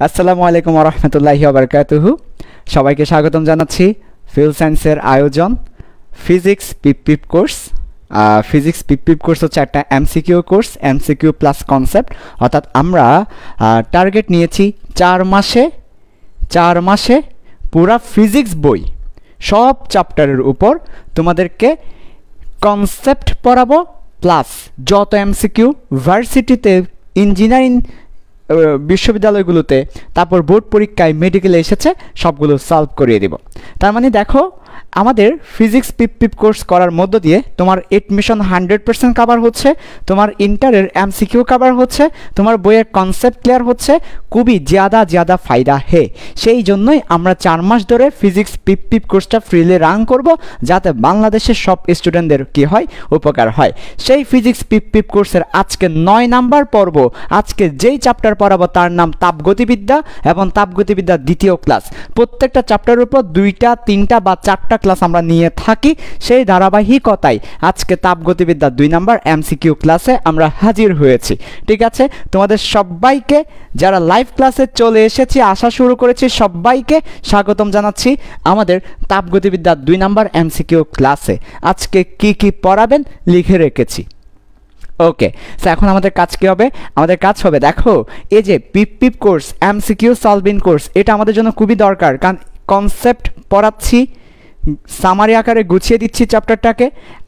আসসালামু আলাইকুম ওয়া রাহমাতুল্লাহি ওয়া বারাকাতুহু। সবাইকে স্বাগতম জানাচ্ছি ফিল সায়েন্সের আয়োজন ফিজিক্স পিপ কোর্স। ফিজিক্স পিপ কোর্স হচ্ছে একটা MCQ course, MCQ plus concept. অর্থাৎ আমরা টার্গেট নিয়েছি 4 মাসে পুরা ফিজিক্স বই সব চ্যাপ্টারের উপর তোমাদেরকে কনসেপ্ট পড়াবো, প্লাস যত এমসিকিউ ভার্সিটিতে, ইঞ্জিনিয়ারিং বিশ্ববিদ্যালয়গুলোতে, তারপর বোর্ড পরীক্ষায়, মেডিকেলে এসেছে সবগুলো সলভ করিয়ে দেব। তার মানে দেখো, আমাদের ফিজিক্স পিপ কোর্স করার মধ্য দিয়ে তোমার এডমিশন 100% কভার হচ্ছে, তোমার ইন্টারের এমসিকিউ কভার হচ্ছে, তোমার বইয়ের কনসেপ্ট ক্লিয়ার হচ্ছে, খুবই জ্যাদা ফায়দা হে। সেই জন্যই আমরা 4 মাস ধরে ফিজিক্স পিপ কোর্সটা ফ্রিলি রান করব, যাতে বাংলাদেশের সব স্টুডেন্টদের কি হয়, উপকার হয়। সেই ফিজিক্স পিপ কোর্সের আজকে 9 নাম্বার পর্ব। আজকে যেই চ্যাপ্টার পড়াবো তার নাম তাপগতিবিদ্যা, এবং তাপগতিবিদ্যার দ্বিতীয় ক্লাস। প্রত্যেকটা চ্যাপ্টারের উপর 2টা 3টা বা 4টা ক্লাস আমরা নিয়ে থাকি। সেই ধারাবাহিকতায় আজকে তাপগতিবিদ্যার 2 নাম্বার এমসিকিউ ক্লাসে আমরা হাজির হয়েছি। ঠিক আছে, তোমাদের সবাইকে, যারা লাইভ ক্লাসে চলে এসেছি, আসা শুরু করেছি, সবাইকে স্বাগতম জানাচ্ছি আমাদের তাপগতিবিদ্যার 2 নাম্বার এমসিকিউ ক্লাসে। আজকে কি পড়াবেন লিখে রেখেছি। ওকে, সো এখন আমাদের কাজ কী হবে? আমাদের কাজ হবে, দেখো, এই যে পিপ কোর্স, এমসিকিউ সলভিং কোর্স, এটা আমাদের জন্য খুবই দরকার। কারণ কনসেপ্ট পড়াচ্ছি, সামারি আকারে গুছিয়ে দিচ্ছি চ্যাপ্টারটাকে,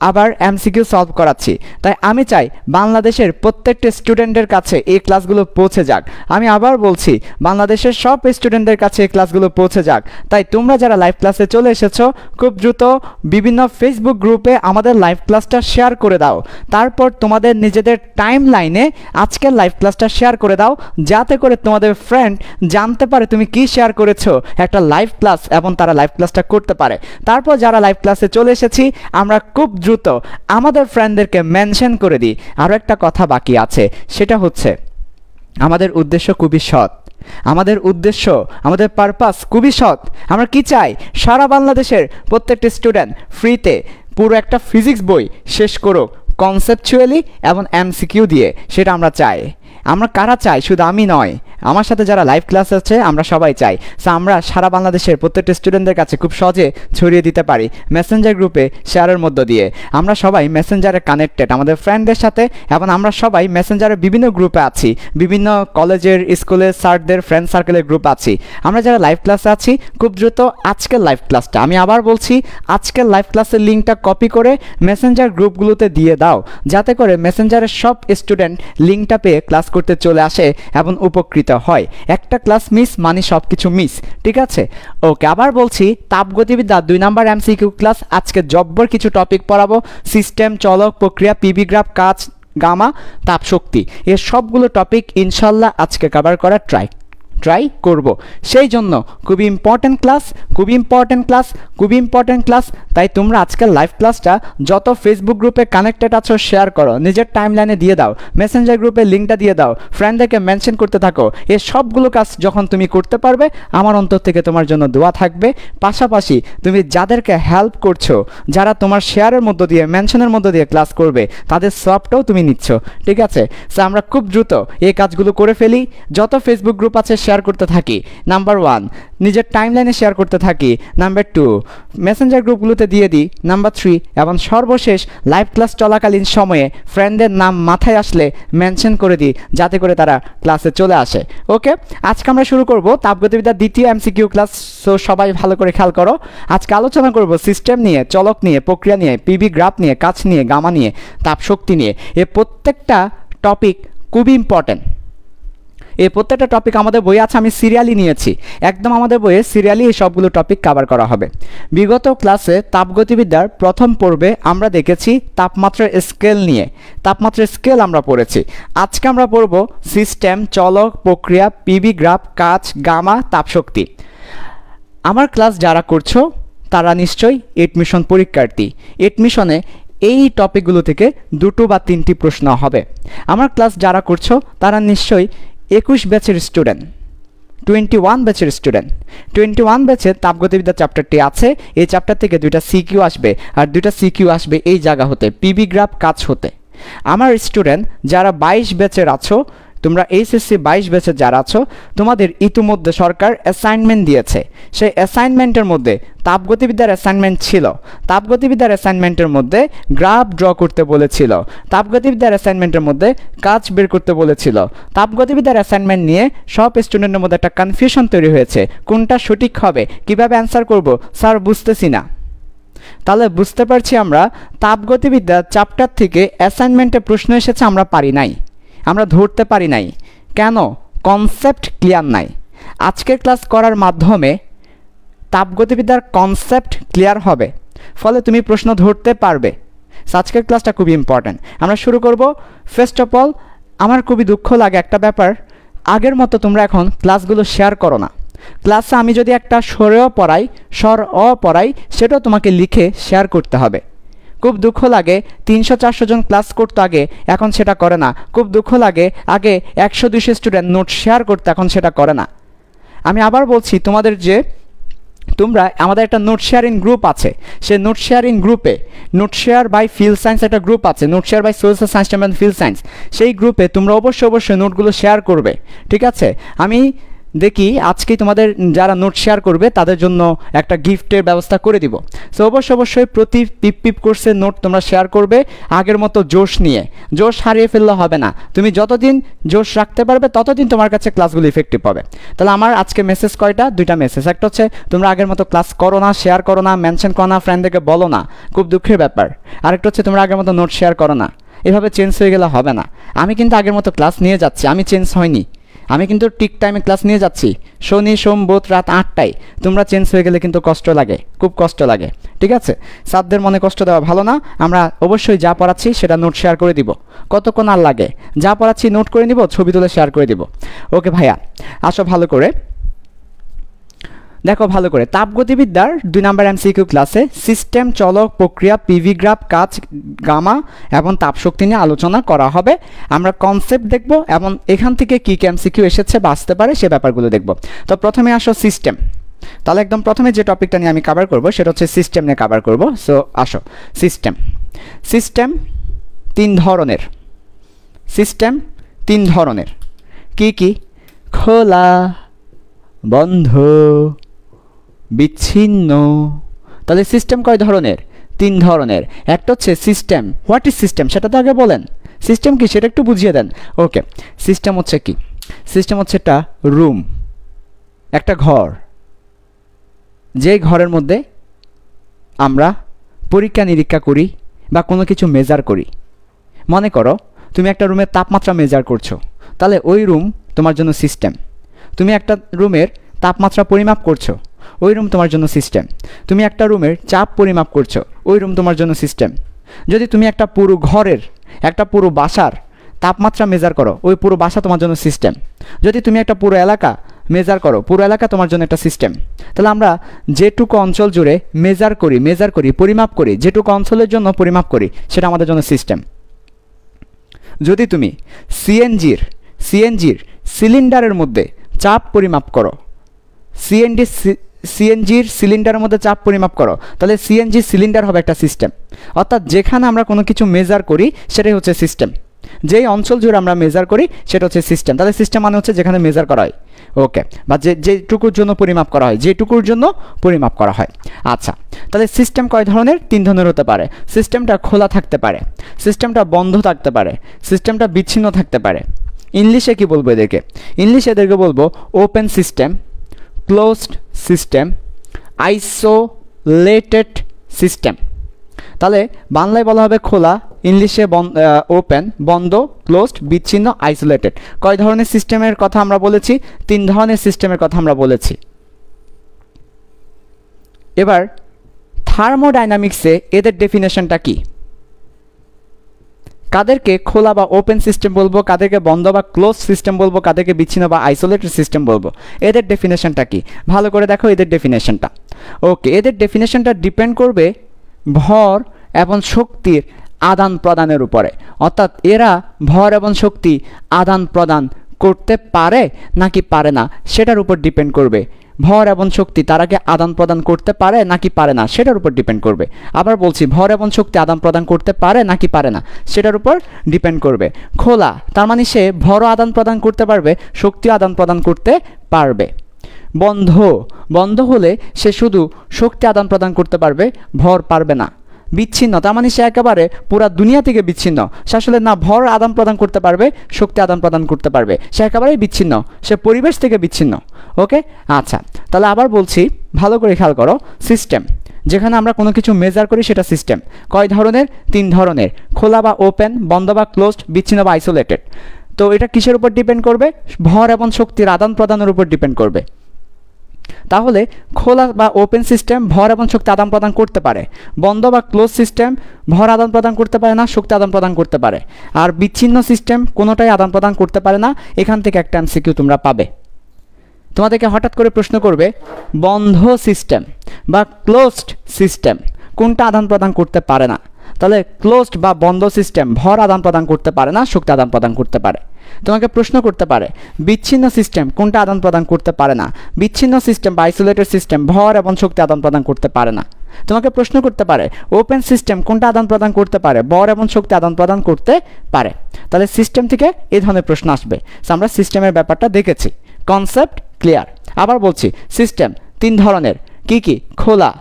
আবার এমসিকিউ সলভ করাচ্ছি। তাই আমি চাই বাংলাদেশের প্রত্যেকটা স্টুডেন্টের কাছে এই ক্লাসগুলো পৌঁছে যাক। আমি আবার বলছি, বাংলাদেশের সব স্টুডেন্টদের কাছে এই ক্লাসগুলো পৌঁছে যাক। তাই তোমরা যারা লাইভ ক্লাসে চলে এসেছো, খুব দ্রুত বিভিন্ন ফেসবুক গ্রুপে আমাদের লাইভ ক্লাসটা শেয়ার করে দাও। তারপর তোমাদের নিজেদের টাইম লাইনে আজকের লাইভ ক্লাসটা শেয়ার করে দাও, যাতে করে তোমাদের ফ্রেন্ড জানতে পারে তুমি কি শেয়ার করেছো একটা লাইভ ক্লাস, এবং তারা লাইভ ক্লাসটা করতে পারে। তারপর যারা লাইভ ক্লাসে চলে এসেছি, আমরা খুব দ্রুত আমাদের ফ্রেন্ডদেরকে মেনশন করে দিই। আরও একটা কথা বাকি আছে, সেটা হচ্ছে আমাদের উদ্দেশ্য খুবই সৎ। আমাদের উদ্দেশ্য, আমাদের পারপাস খুবই সৎ। আমরা কি চাই? সারা বাংলাদেশের প্রত্যেকটা স্টুডেন্ট ফ্রিতে পুরো একটা ফিজিক্স বই শেষ করুক, কনসেপচুয়ালি এবং এমসিকিউ দিয়ে। সেটা আমরা চাই। আমরা কারা চাই? শুধু আমি নয়, আমার সাথে যারা লাইভ ক্লাস আছে আমরা সবাই চাই। সো আমরা সারা বাংলাদেশের প্রত্যেকটা স্টুডেন্টদের কাছে খুব সহজে ছড়িয়ে দিতে পারি মেসেঞ্জার গ্রুপে শেয়ারের মধ্য দিয়ে। আমরা সবাই মেসেঞ্জারে কানেক্টেড আমাদের ফ্রেন্ডদের সাথে, এবং আমরা সবাই মেসেঞ্জারের বিভিন্ন গ্রুপে আছি, বিভিন্ন কলেজের, স্কুলের, স্যারদের ফ্রেন্ড সার্কেলের গ্রুপ আছি। আমরা যারা লাইভ ক্লাসে আছি, খুব দ্রুত আজকের লাইভ ক্লাসটা, আমি আবার বলছি, আজকের লাইভ ক্লাসের লিঙ্কটা কপি করে মেসেঞ্জার গ্রুপগুলোতে দিয়ে দাও, যাতে করে মেসেঞ্জারের সব স্টুডেন্ট লিঙ্কটা পেয়ে ক্লাস করতে চলে আসে এবং উপকৃত হয়। একটা ক্লাস মিস মানে সব কিছু মিস। ঠিক আছে, ওকে, আবার বলছি, তাপগতিবিদ্যা 2 নাম্বার এমসিকিউ ক্লাস। আজকে জব্বর কিছু টপিক পড়াবো, সিস্টেম, চলক, প্রক্রিয়া, পিভি গ্রাফ, কাচ, গামা, তাপ শক্তি। এর সবগুলো টপিক ইনশাল্লাহ আজকে কভার করার ট্রাই করব। সেই জন্য খুবই ইম্পর্টেন্ট ক্লাস। তাই তোমরা আজকের লাইভ ক্লাসটা যত ফেসবুক গ্রুপে কানেক্টেড আছো শেয়ার করো, নিজের টাইম লাইনে দিয়ে দাও, মেসেঞ্জার গ্রুপে লিঙ্কটা দিয়ে দাও, ফ্রেন্ডদেরকে মেনশন করতে থাকো। এই সবগুলো কাজ যখন তুমি করতে পারবে, আমার অন্তর থেকে তোমার জন্য দোয়া থাকবে। পাশাপাশি তুমি যাদেরকে হেল্প করছো, যারা তোমার শেয়ারের মধ্য দিয়ে, মেনশনের মধ্য দিয়ে ক্লাস করবে, তাদের সবটাও তুমি নিচ্ছ। ঠিক আছে, সো আমরা খুব দ্রুত এই কাজগুলো করে ফেলি। যত ফেসবুক গ্রুপ আছে শেয়ার করতে থাকি। নাম্বার 1, নিজের টাইমলাইনে শেয়ার করতে থাকি। নাম্বার 2, মেসেঞ্জার গ্রুপগুলোতে দিয়ে দিই। নাম্বার 3, এবং সর্বশেষ লাইভ ক্লাস চলাকালীন সময়ে ফ্রেন্ডদের নাম মাথায় আসলে মেনশন করে দিই, যাতে করে তারা ক্লাসে চলে আসে। ওকে, আজকে আমরা শুরু করব তাপগতিবিদ্যার দ্বিতীয় এমসিকিউ ক্লাস। সো সবাই ভালো করে খেয়াল করো। আজকে আলোচনা করব সিস্টেম নিয়ে, চলক নিয়ে, প্রক্রিয়া নিয়ে, পিভি গ্রাফ নিয়ে, কাচ নিয়ে, গামা নিয়ে, তাপ শক্তি নিয়ে। এই প্রত্যেকটা টপিক খুবই ইম্পর্টেন্ট। এই প্রত্যেকটা টপিক আমাদের বইয়ে আছে, আমি সিরিয়ালি নিয়েছি, একদম আমাদের বইয়ে সিরিয়ালি এই সবগুলো টপিক কভার করা হবে। বিগত ক্লাসে তাপগতিবিদ্যার প্রথম পর্বে আমরা দেখেছি তাপমাত্রার স্কেল নিয়ে, তাপমাত্রার স্কেল আমরা পড়েছি। আজকে আমরা পড়ব সিস্টেম, চলক, প্রক্রিয়া, পিভি গ্রাফ, কাচ, গামা, তাপশক্তি। আমার ক্লাস যারা করছো তারা নিশ্চয়ই এডমিশন পরীক্ষার্থী। এডমিশনে এই টপিকগুলো থেকে 2 বা 3টি প্রশ্ন হবে। আমার ক্লাস যারা করছো তারা নিশ্চয়ই 21 ব্যাচের স্টুডেন্ট, 21 ব্যাচের স্টুডেন্ট। 21 ব্যাচের তাপগতিবিদ্যা চ্যাপ্টারটি আছে। এই চ্যাপ্টার থেকে 2টা সিকিউ আসবে, আর 2টা সিকিউ আসবে এই জায়গা হতে, পিভি গ্রাফ, কাচ হতে। আমার স্টুডেন্ট যারা 22 ব্যাচের আছো, তোমরা এইচএসসি 22 ব্যাচে যারা আছো তোমাদের ইতিমধ্যে সরকার অ্যাসাইনমেন্ট দিয়েছে। সেই অ্যাসাইনমেন্টের মধ্যে তাপগতিবিদ্যার অ্যাসাইনমেন্ট ছিল। তাপগতিবিদ্যার অ্যাসাইনমেন্টের মধ্যে গ্রাফ ড্র করতে বলেছিল। তাপগতিবিদ্যার অ্যাসাইনমেন্টের মধ্যে কাজ বের করতে বলেছিল। তাপগতিবিদ্যার অ্যাসাইনমেন্ট নিয়ে সব স্টুডেন্টের মধ্যে একটা কনফিউশন তৈরি হয়েছে, কোনটা সঠিক হবে, কিভাবে অ্যান্সার করব স্যার বুঝতেছি না। তাহলে বুঝতে পারছি আমরা তাপগতিবিদ্যা চ্যাপ্টার থেকে অ্যাসাইনমেন্টে প্রশ্ন এসেছে আমরা পারি নাই, আমরা ধরতে পারি নাই। কেন? কনসেপ্ট ক্লিয়ার নাই। আজকের ক্লাস করার মাধ্যমে তাপগতিবিদ্যার কনসেপ্ট ক্লিয়ার হবে, ফলে তুমি প্রশ্ন ধরতে পারবে। আজকের ক্লাসটা খুবই ইম্পর্ট্যান্ট। আমরা শুরু করব। ফার্স্ট অফ অল আমার খুবই দুঃখ লাগে একটা ব্যাপার, আগের মতো তোমরা এখন ক্লাসগুলো শেয়ার করো না। ক্লাসে আমি যদি একটা স্বরেও পড়াই, স্বর অ পড়াই, সেটাও তোমাকে লিখে শেয়ার করতে হবে। খুব দুঃখ লাগে 300-400 জন ক্লাস করতো আগে, এখন সেটা করে না। খুব দুঃখ লাগে আগে 100-200 স্টুডেন্ট নোট শেয়ার করতে, এখন সেটা করে না। আমি আবার বলছি তোমাদের যে তোমরা আমাদের একটা নোট শেয়ারিং গ্রুপ আছে, সেই নোট শেয়ারিং গ্রুপে note share by field science একটা গ্রুপ আছে, note share by social science and field science. সেই গ্রুপে তোমরা অবশ্যই নোটগুলো শেয়ার করবে, ঠিক আছে? আমি দেখি আজকেই তোমাদের যারা নোট শেয়ার করবে তাদের জন্য একটা গিফটের ব্যবস্থা করে দিব। সো অবশ্যই প্রতি পিপ কোর্সের নোট তোমরা শেয়ার করবে আগের মতো জোশ নিয়ে। জোশ হারিয়ে ফেললে হবে না, তুমি যতদিন জোশ রাখতে পারবে ততদিন তোমার কাছে ক্লাসগুলো ইফেক্টিভ হবে। তাহলে আমার আজকে মেসেজ কয়টা? 2টা মেসেজ। একটা হচ্ছে তোমরা আগের মতো ক্লাস করো না, শেয়ার করো না, মেনশন করো না, ফ্রেন্ডদেরকে বলো না, খুব দুঃখের ব্যাপার। আরেকটা হচ্ছে তোমরা আগের মতো নোট শেয়ার করো না। এভাবে চেঞ্জ হয়ে গেলে হবে না। আমি কিন্তু আগের মতো ক্লাস নিয়ে যাচ্ছি, আমি চেঞ্জ হয়নি। আমি কিন্তু ঠিক টাইমে ক্লাস নিয়ে যাচ্ছি, শনি সোম বুধ রাত 8টায়। তোমরা চেঞ্জ হয়ে গেলে কিন্তু কষ্ট লাগে, খুব কষ্ট লাগে, ঠিক আছে? সাতদের মনে কষ্ট দেওয়া ভালো না। আমরা অবশ্যই যা পড়াচ্ছি সেটা নোট শেয়ার করে দিব, কতক্ষণ আর লাগে। যা পড়াচ্ছি নোট করে নিব, ছবি তুলে শেয়ার করে দিব। ওকে ভাইয়া, আসো ভালো করে দেখো, ভালো করে। তাপগতিবিদ্যার 2 নম্বর এমসিকিউ ক্লাসে সিস্টেম, চলক, প্রক্রিয়া, পিভি গ্রাফ, কাজ, গামা এবং তাপশক্তি নিয়ে আলোচনা করা হবে। আমরা কনসেপ্ট দেখব এবং এখান থেকে কী কী এমসিকিউ এসেছে বা আসতে পারে সে ব্যাপারগুলো দেখব। তো প্রথমে আসো সিস্টেম। তাহলে একদম প্রথমে যে টপিকটা নিয়ে আমি কভার করব সেটা হচ্ছে সিস্টেম নিয়ে কভার করব। সো আসো সিস্টেম। সিস্টেম 3 ধরনের। সিস্টেম 3 ধরনের। কি কি? খোলা, বন্ধ, বিচ্ছিন্ন। তাহলে সিস্টেম কয় ধরনের? 3 ধরনের। একটা হচ্ছে সিস্টেম। হোয়াট ইজ সিস্টেম সেটা তো আগে বলেন। সিস্টেম কি সেটা একটু বুঝিয়ে দেন। ওকে, সিস্টেম হচ্ছে কি? সিস্টেম হচ্ছে একটা রুম, একটা ঘর, যে ঘরের মধ্যে আমরা পরীক্ষা নিরীক্ষা করি বা কোনো কিছু মেজার করি। মনে করো তুমি একটা রুমের তাপমাত্রা মেজার করছো, তাহলে ওই রুম তোমার জন্য সিস্টেম। তুমি একটা রুমের তাপমাত্রা পরিমাপ করছো, ওই রুম তোমার জন্য সিস্টেম। তুমি একটা রুমের চাপ পরিমাপ করছো, ওই রুম তোমার জন্য সিস্টেম। যদি তুমি একটা পুরো ঘরের, একটা পুরো বাসার তাপমাত্রা মেজার করো, ওই পুরো বাসা তোমার জন্য সিস্টেম। যদি তুমি একটা পুরো এলাকা মেজার করো, পুরো এলাকা তোমার জন্য একটা সিস্টেম। তাহলে আমরা যেটুকু অঞ্চল জুড়ে মেজার করি, পরিমাপ করি, যেটুকু অঞ্চলের জন্য পরিমাপ করি সেটা আমাদের জন্য সিস্টেম। যদি তুমি সিএনজির সিলিন্ডারের মধ্যে চাপ পরিমাপ করো, সিএনজির সিলিন্ডারের মধ্যে চাপ পরিমাপ করো, তাহলে সিএনজি সিলিন্ডার হবে একটা সিস্টেম। অর্থাৎ যেখানে আমরা কোনো কিছু মেজার করি সেটাই হচ্ছে সিস্টেম। যেই অঞ্চল জুড়ে আমরা মেজার করি সেটা হচ্ছে সিস্টেম। তাহলে সিস্টেম মানে হচ্ছে যেখানে মেজার করা হয়, ওকে, বা যেটুকুর জন্য পরিমাপ করা হয়, যেটুকুর জন্য পরিমাপ করা হয়। আচ্ছা, তাহলে সিস্টেম কয় ধরনের? 3 ধরনের হতে পারে। সিস্টেমটা খোলা থাকতে পারে, সিস্টেমটা বন্ধ থাকতে পারে, সিস্টেমটা বিচ্ছিন্ন থাকতে পারে। ইংলিশে কি বলবো এদেরকে? ইংলিশে এদেরকে বলবো open system, closed system, isolated system. তাহলে বাংলায় বলা হবে খোলা, ইংলিশে ওপেন, বন্ধ, ক্লোজড, বিচ্ছিন্ন, আইসোলেটেড। কয় ধরনের সিস্টেমের কথা আমরা বলেছি? 3 ধরনের সিস্টেমের কথা আমরা বলেছি। এবার থার্মোডাইনামিক্সে এদের ডেফিনেশনটা কি? কাদেরকে খোলা বা ওপেন সিস্টেম বলবো, কাদেরকে বন্ধ বা ক্লোজ সিস্টেম বলবো, কাদেরকে বিচ্ছিন্ন বা আইসোলেটেড সিস্টেম বলবো, এদের ডেফিনেশনটা কি? ভালো করে দেখো এদের ডেফিনেশনটা। ওকে, এদের ডেফিনেশনটা ডিপেন্ড করবে ভর এবং শক্তির আদান প্রদানের উপরে। অর্থাৎ এরা ভর এবং শক্তি আদান প্রদান করতে পারে নাকি পারে না সেটার উপর ডিপেন্ড করবে ভর এবং শক্তি তারা কি আদান প্রদান করতে পারে নাকি পারে না সেটার উপর ডিপেন্ড করবে। আবার বলছি, ভর এবং শক্তি আদান প্রদান করতে পারে নাকি পারে না সেটার উপর ডিপেন্ড করবে। খোলা তার মানে সে ভরও আদান প্রদান করতে পারবে, শক্তিও আদান প্রদান করতে পারবে। বন্ধ, বন্ধ হলে সে শুধু শক্তি আদান প্রদান করতে পারবে, ভর পারবে না। বিচ্ছিন্ন তার মানে সে একেবারে পুরা দুনিয়া থেকে বিচ্ছিন্ন, সে আসলে না ভর আদান প্রদান করতে পারবে, শক্তি আদান প্রদান করতে পারবে, সে একেবারেই বিচ্ছিন্ন, সে পরিবেশ থেকে বিচ্ছিন্ন। ওকে, আচ্ছা তাহলে আবার বলছি, ভালো করে খেয়াল করো। সিস্টেম, যেখানে আমরা কোনো কিছু মেজার করি সেটা সিস্টেম। কয় ধরনের? 3 ধরনের, খোলা বা ওপেন, বন্ধ বা ক্লোজড, বিচ্ছিন্ন বা আইসোলেটেড। তো এটা কিসের উপর ডিপেন্ড করবে? ভর এবং শক্তির আদান প্রদানের উপর ডিপেন্ড করবে। তাহলে খোলা বা ওপেন সিস্টেম ভর এবং শক্তি আদান প্রদান করতে পারে, বন্ধ বা ক্লোজ সিস্টেম ভর আদান প্রদান করতে পারে না, শক্তি আদান প্রদান করতে পারে, আর বিচ্ছিন্ন সিস্টেম কোনোটাই আদান প্রদান করতে পারে না। এখান থেকে একটা এমসিকিউ তোমরা পাবে। তোমাদেরকে হঠাৎ করে প্রশ্ন করবে, বন্ধ সিস্টেম বা ক্লোজড সিস্টেম কোনটা আদান প্রদান করতে পারে না? তাহলে ক্লোজড বা বন্ধ সিস্টেম ভর আদান প্রদান করতে পারে না, শক্তি আদান প্রদান করতে পারে। তোমাকে প্রশ্ন করতে পারে, বিচ্ছিন্ন সিস্টেম কোনটা আদান প্রদান করতে পারে না? বিচ্ছিন্ন সিস্টেম বা আইসোলেটেড সিস্টেম ভর এবং শক্তি আদান প্রদান করতে পারে না। তোমাকে প্রশ্ন করতে পারে, ওপেন সিস্টেম কোনটা আদান প্রদান করতে পারে? ভর এবং শক্তি আদান প্রদান করতে পারে। তাহলে সিস্টেম থেকে এই ধরনের প্রশ্ন আসবে। আমরা সিস্টেমের ব্যাপারটা দেখেছি, কনসেপ্ট ক্লিয়ার। আবার বলছি, সিস্টেম 3 ধরনের, কি কি? খোলা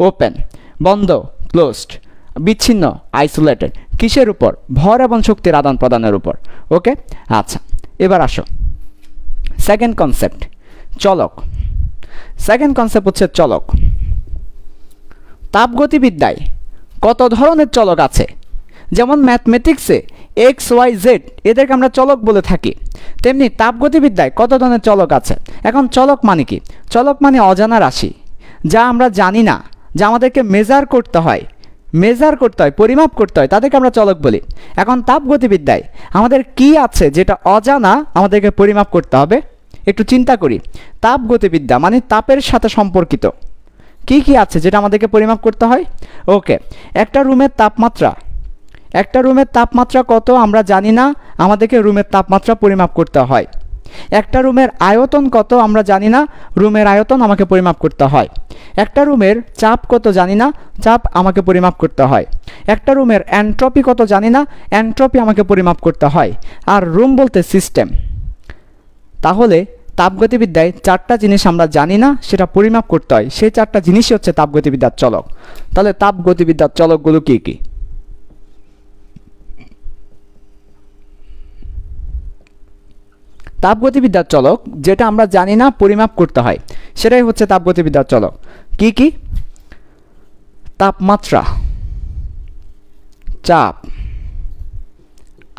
ওপেন, বন্ধ ক্লোজড, বিচ্ছিন্ন আইসোলেটেড। কিসের উপর? ভর এবং শক্তির আদান প্রদানের উপর। ওকে, আচ্ছা এবার আসো সেকেন্ড কনসেপ্ট, চলক। সেকেন্ড কনসেপ্ট হচ্ছে চলক। তাপগতিবিদ্যায় কত ধরনের চলক আছে? যেমন ম্যাথমেটিক্সে এক্স ওয়াই জেড এদেরকে আমরা চলক বলে থাকি, তেমনি তাপগতিবিদ্যায় কত ধরনের চলক আছে। এখন চলক মানে কি? চলক মানে অজানা রাশি, যা আমরা জানি না, যা আমাদেরকে মেজার করতে হয়, পরিমাপ করতে হয়, তাদেরকে আমরা চলক বলি। এখন তাপগতিবিদ্যায় আমাদের কি আছে যেটা অজানা, আমাদেরকে পরিমাপ করতে হবে? একটু চিন্তা করি। তাপগতিবিদ্যা মানে তাপের সাথে সম্পর্কিত কি কি আছে যেটা আমাদেরকে পরিমাপ করতে হয়? ওকে, একটা রুমের তাপমাত্রা কত আমরা জানি না, আমাদেরকে রুমের তাপমাত্রা পরিমাপ করতে হয়। একটা রুমের আয়তন কত আমরা জানি না, রুমের আয়তন আমাকে পরিমাপ করতে হয়। একটা রুমের চাপ কত জানি না, চাপ আমাকে পরিমাপ করতে হয়। একটা রুমের এনট্রপি কত জানি না, এনট্রপি আমাকে পরিমাপ করতে হয়। আর রুম বলতে সিস্টেম। তাহলে তাপগতিবিদ্যায় 4টা জিনিস আমরা জানি না, সেটা পরিমাপ করতে হয়, সেই 4টা জিনিসই হচ্ছে তাপগতিবিদ্যার চলক। তাহলে তাপগতিবিদ্যার চলকগুলো কি কি? তাপগতিবিদ্যার চলক যেটা আমরা জানি না, পরিমাপ করতে হয়, সেটাই হচ্ছে তাপগতিবিদ্যার চলক। কি কি? তাপমাত্রা, চাপ,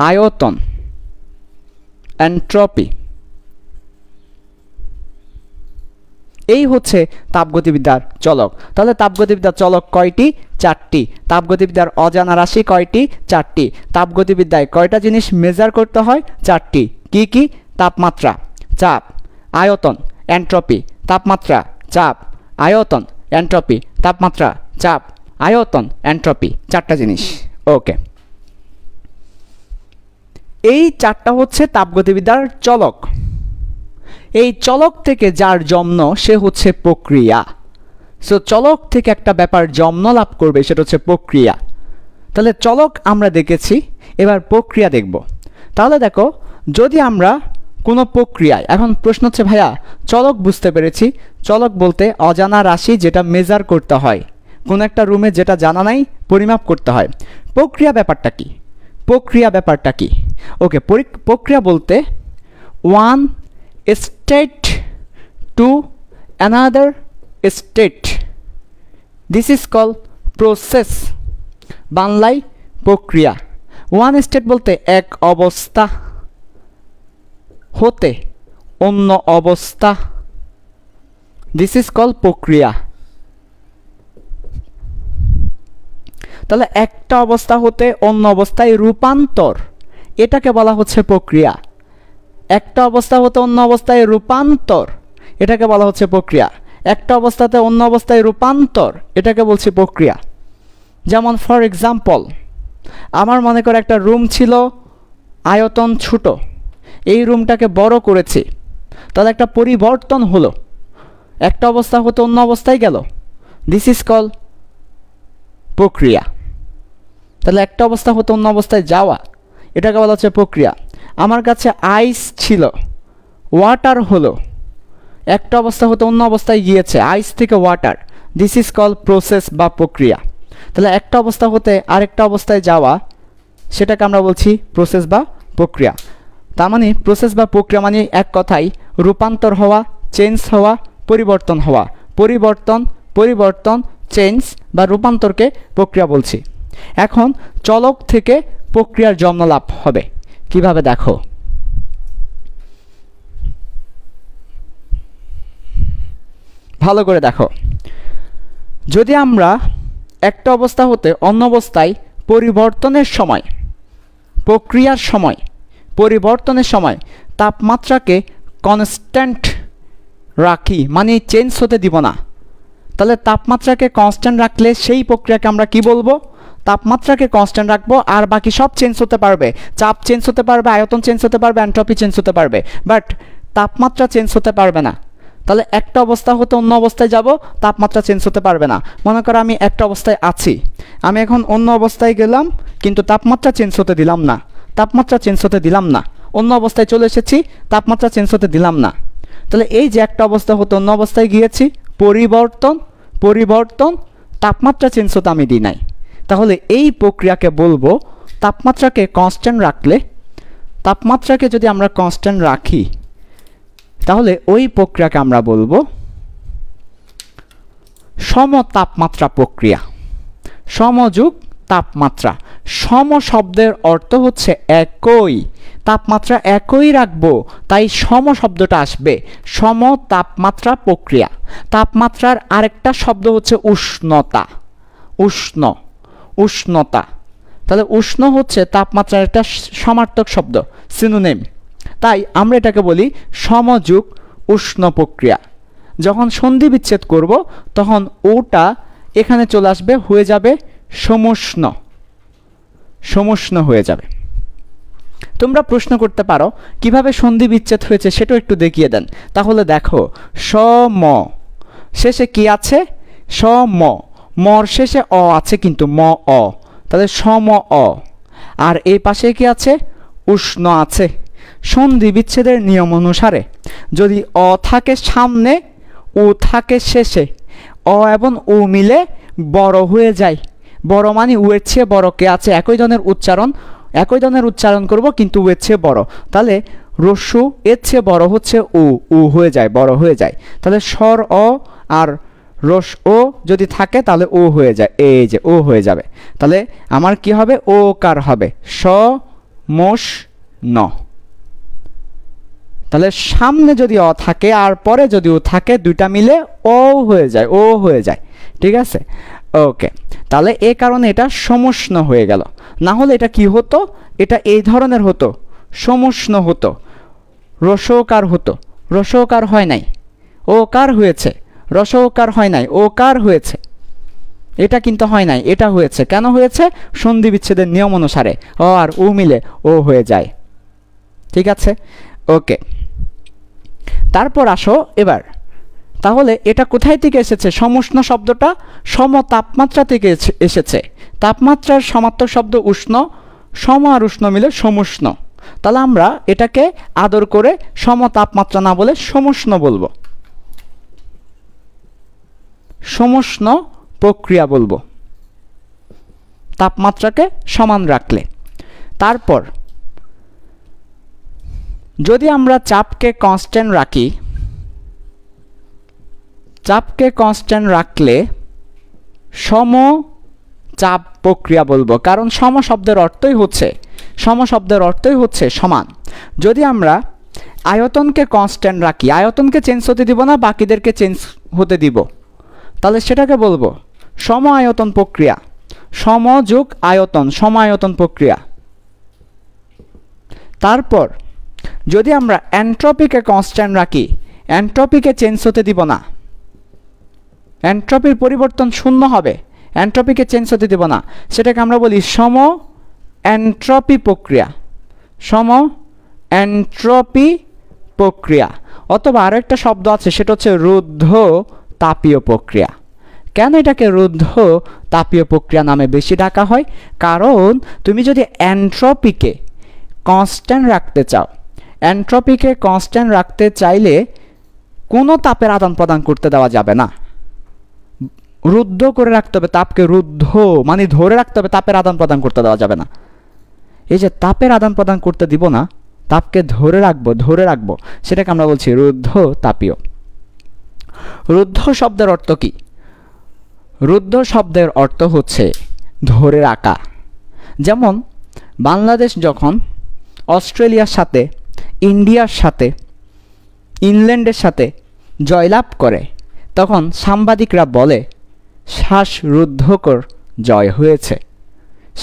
আয়তন, এনট্রপি, এই হচ্ছে তাপগতিবিদ্যার চলক। তাহলে তাপগতিবিদ্যার চলক কয়টি? 4টি। তাপগতিবিদ্যার অজানা রাশি কয়টি? 4টি। তাপগতিবিদ্যায় কয়টা জিনিস মেজার করতে হয়? 4টি। কি কি? তাপমাত্রা, চাপ, আয়তন, এনট্রপি। তাপমাত্রা, চাপ, আয়তন, এনট্রপি। তাপমাত্রা, চাপ, আয়তন, এনট্রপি, 4টা জিনিস। ওকে, এই 4টা হচ্ছে তাপগতিবিদ্যার চলক। এই চলক থেকে যার জন্ম সে হচ্ছে প্রক্রিয়া। সো চলক থেকে একটা ব্যাপার জন্ম লাভ করবে, সেটা হচ্ছে প্রক্রিয়া। তাহলে চলক আমরা দেখেছি, এবার প্রক্রিয়া দেখব। তাহলে দেখো, যদি আমরা কোনো প্রক্রিয়ায়, এখন প্রশ্ন হচ্ছে ভাইয়া চলক বুঝতে পেরেছি, চলক বলতে অজানা রাশি যেটা মেজার করতে হয়, কোনো একটা রুমে যেটা জানা নাই পরিমাপ করতে হয়। প্রক্রিয়া ব্যাপারটা কি? প্রক্রিয়া ব্যাপারটা কি? ওকে, প্রক্রিয়া বলতে one state to another state, this is call process. বাংলায় প্রক্রিয়া। ওয়ান স্টেট বলতে এক অবস্থা হতে অন্য অবস্থা, দিস ইজ কল প্রক্রিয়া। তাহলে একটা অবস্থা হতে অন্য অবস্থায় রূপান্তর, এটাকে বলা হচ্ছে প্রক্রিয়া। একটা অবস্থা হতে অন্য অবস্থায় রূপান্তর, এটাকে বলা হচ্ছে প্রক্রিয়া। একটা অবস্থাতে অন্য অবস্থায় রূপান্তর, এটাকে বলছি প্রক্রিয়া। যেমন ফর এক্সাম্পল, আমার মনে করে একটা রুম ছিল, আয়তন ছোট, এই রুমটাকে বড় করেছি, তাহলে একটা পরিবর্তন হলো। একটা অবস্থা হতে অন্য অবস্থায় গেল, দিস ইজ কল প্রক্রিয়া। তাহলে একটা অবস্থা হতে অন্য অবস্থায় যাওয়া, এটাকে বলা হচ্ছে প্রক্রিয়া। আমার কাছে আইস ছিল, ওয়াটার হলো, একটা অবস্থা হতে অন্য অবস্থায় গিয়েছে, আইস থেকে water, this is call process বা প্রক্রিয়া। তাহলে একটা অবস্থা হতে আরেকটা অবস্থায় যাওয়া, সেটাকে আমরা বলছি প্রসেস বা প্রক্রিয়া। তার মানে প্রসেস বা প্রক্রিয়া মানে এক কথায় রূপান্তর হওয়া, চেঞ্জ হওয়া, পরিবর্তন হওয়া। পরিবর্তন চেঞ্জ বা রূপান্তরকে প্রক্রিয়া বলছি। এখন চলক থেকে প্রক্রিয়ার জন্ম লাভ হবে কিভাবে দেখো। ভালো করে দেখো, যদি আমরা একটা অবস্থা হতে অন্য অবস্থায় পরিবর্তনের সময়, প্রক্রিয়ার সময়, পরিবর্তনের সময় তাপমাত্রাকে কনস্ট্যান্ট রাখি, মানে চেঞ্জ হতে দিব না, তাহলে তাপমাত্রাকে কনস্ট্যান্ট রাখলে সেই প্রক্রিয়াকে আমরা কি বলবো? তাপমাত্রাকে কনস্ট্যান্ট রাখবো, আর বাকি সব চেঞ্জ হতে পারবে, চাপ চেঞ্জ হতে পারবে, আয়তন চেঞ্জ হতে পারবে, এনট্রপি চেঞ্জ হতে পারবে, বাট তাপমাত্রা চেঞ্জ হতে পারবে না। তাহলে একটা অবস্থা হতে অন্য অবস্থায় যাব, তাপমাত্রা চেঞ্জ হতে পারবে না। মনে করো আমি একটা অবস্থায় আছি, আমি এখন অন্য অবস্থায় গেলাম, কিন্তু তাপমাত্রা চেঞ্জ হতে দিলাম না, অন্য অবস্থায় চলে এসেছি, তাপমাত্রা চেঞ্জ হতে দিলাম না। তাহলে এই যে একটা অবস্থা হতে অন্য অবস্থায় গিয়েছি, পরিবর্তন, তাপমাত্রা চেঞ্জ হতে আমি দিই নাই, তাহলে এই প্রক্রিয়াকে বলবো তাপমাত্রাকে কনস্ট্যান্ট রাখলে, তাপমাত্রাকে যদি আমরা কনস্ট্যান্ট রাখি তাহলে ওই প্রক্রিয়াকে আমরা বলবো সমতাপমাত্রা প্রক্রিয়া। সমযুগ তাপমাত্রা, সম শব্দের অর্থ হচ্ছে একই, তাপমাত্রা একই রাখবো, তাই সম শব্দটা আসবে, সমতাপমাত্রা প্রক্রিয়া। তাপমাত্রার আরেকটা শব্দ হচ্ছে উষ্ণতা, উষ্ণতা। তাহলে উষ্ণ হচ্ছে তাপমাত্রার একটা সমার্থক শব্দ, সিনোনিম, তাই আমরা এটাকে বলি সমযুগ উষ্ণ প্রক্রিয়া। যখন সন্ধি বিচ্ছেদ করব তখন ওটা এখানে চলে আসবে, হয়ে যাবে সমুষ্ণ হয়ে যাবে। তোমরা প্রশ্ন করতে পারো কিভাবে সন্ধি বিচ্ছেদ হয়েছে সেটাও একটু দেখিয়ে দেন। তাহলে দেখো, সম শেষে কি আছে? সম, মর শেষে অ আছে কিন্তু ম অ, তাহলে সম অ। আর এই পাশে কি আছে? উষ্ণ আছে। সন্ধি বিচ্ছেদের নিয়ম অনুসারে যদি অ থাকে সামনে, ও থাকে শেষে, অ এবং ও মিলে বড় হয়ে যায়। বড় মানে উ এর চেয়ে বড় কে আছে, একই ধরনের উচ্চারণ করব কিন্তু উ এর চেয়ে বড়, তাহলে রস্যু এর চেয়ে বড় হচ্ছে উ হয়ে যায়, বড় হয়ে যায়। তাহলে স্বর অ আর রস ও যদি থাকে তাহলে ও হয়ে যায়, এই যে ও হয়ে যাবে। তাহলে আমার কি হবে? ও কার হবে, স মোস ন। তাহলে সামনে যদি অ থাকে আর পরে যদি ও থাকে, দুইটা মিলে ও হয়ে যায়, ঠিক আছে? ওকে, তাহলে এই কারণে এটা সমুষ্ণ হয়ে গেল। না হলে এটা কি হতো? এটা এই ধরনের হতো, সমুষ্ণ হতো, রসৌকার হতো, রসৌকার হয় নাই, ওকার হয়েছে, রসৌকার হয় নাই, ওকার হয়েছে। এটা কিন্তু হয় নাই, এটা হয়েছে। কেন হয়েছে? সন্ধি বিচ্ছেদের নিয়ম অনুসারে অ আর উ মিলে ও হয়ে যায়, ঠিক আছে? ওকে, তারপর আসো এবার, তাহলে এটা কোথায় থেকে এসেছে? সমুষ্ণ শব্দটা সম তাপমাত্রা থেকে এসেছে। তাপমাত্রার সমার্থক শব্দ উষ্ণ, সম আর উষ্ণ মিলে সমুষ্ণ। তাহলে আমরা এটাকে আদর করে সম তাপমাত্রা না বলে সমুষ্ণ বলবো, সমুষ্ণ প্রক্রিয়া বলবো, তাপমাত্রাকে সমান রাখলে। তারপর যদি আমরা চাপকে কনস্ট্যান্ট রাখি, চাপকে কনস্ট্যান্ট রাখলে সম চাপ প্রক্রিয়া বলবো, কারণ সম শব্দের অর্থই হচ্ছে সমান। যদি আমরা আয়তনকে কনস্ট্যান্ট রাখি, আয়তনকে চেঞ্জ হতে দিব না, বাকিদেরকে চেঞ্জ হতে দিব, তাহলে সেটাকে বলবো সম আয়তন প্রক্রিয়া, সমযোগ আয়তন, সম আয়তন প্রক্রিয়া। তারপর যদি আমরা এনট্রপিকে কনস্ট্যান্ট রাখি, এনট্রপিকে চেঞ্জ হতে দিব না, এনট্রপির পরিবর্তন শূন্য হবে, এনট্রপিকে চেঞ্জ হতে দিব না, সেটাকে আমরা বলি সম এনট্রপি প্রক্রিয়া, সম এনট্রপি প্রক্রিয়া। অথবা আরও একটা শব্দ আছে, সেটা হচ্ছে রুদ্ধ তাপীয় প্রক্রিয়া। কেন এটাকে রুদ্ধ তাপীয় প্রক্রিয়া নামে বেশি ডাকা হয়? কারণ তুমি যদি এন্ট্রপিকে কনস্ট্যান্ট রাখতে চাও, এন্ট্রপিকে কনস্ট্যান্ট রাখতে চাইলে কোনো তাপের আদান প্রদান করতে দেওয়া যাবে না, রুদ্ধ করে রাখতে হবে তাপকে, রুদ্ধ মানে ধরে রাখতে হবে, তাপের আদান প্রদান করতে দেওয়া যাবে না। এই যে তাপের আদান প্রদান করতে দিব না, তাপকে ধরে রাখবো, সেটাকে আমরা বলছি রুদ্ধ তাপীয়। রুদ্ধ শব্দের অর্থ কি? রুদ্ধ শব্দের অর্থ হচ্ছে ধরে রাখা। যেমন বাংলাদেশ যখন অস্ট্রেলিয়ার সাথে, ইন্ডিয়ার সাথে, ইংল্যান্ডের সাথে জয়লাভ করে, তখন সাংবাদিকরা বলে শ্বাসরুদ্ধকর জয় হয়েছে,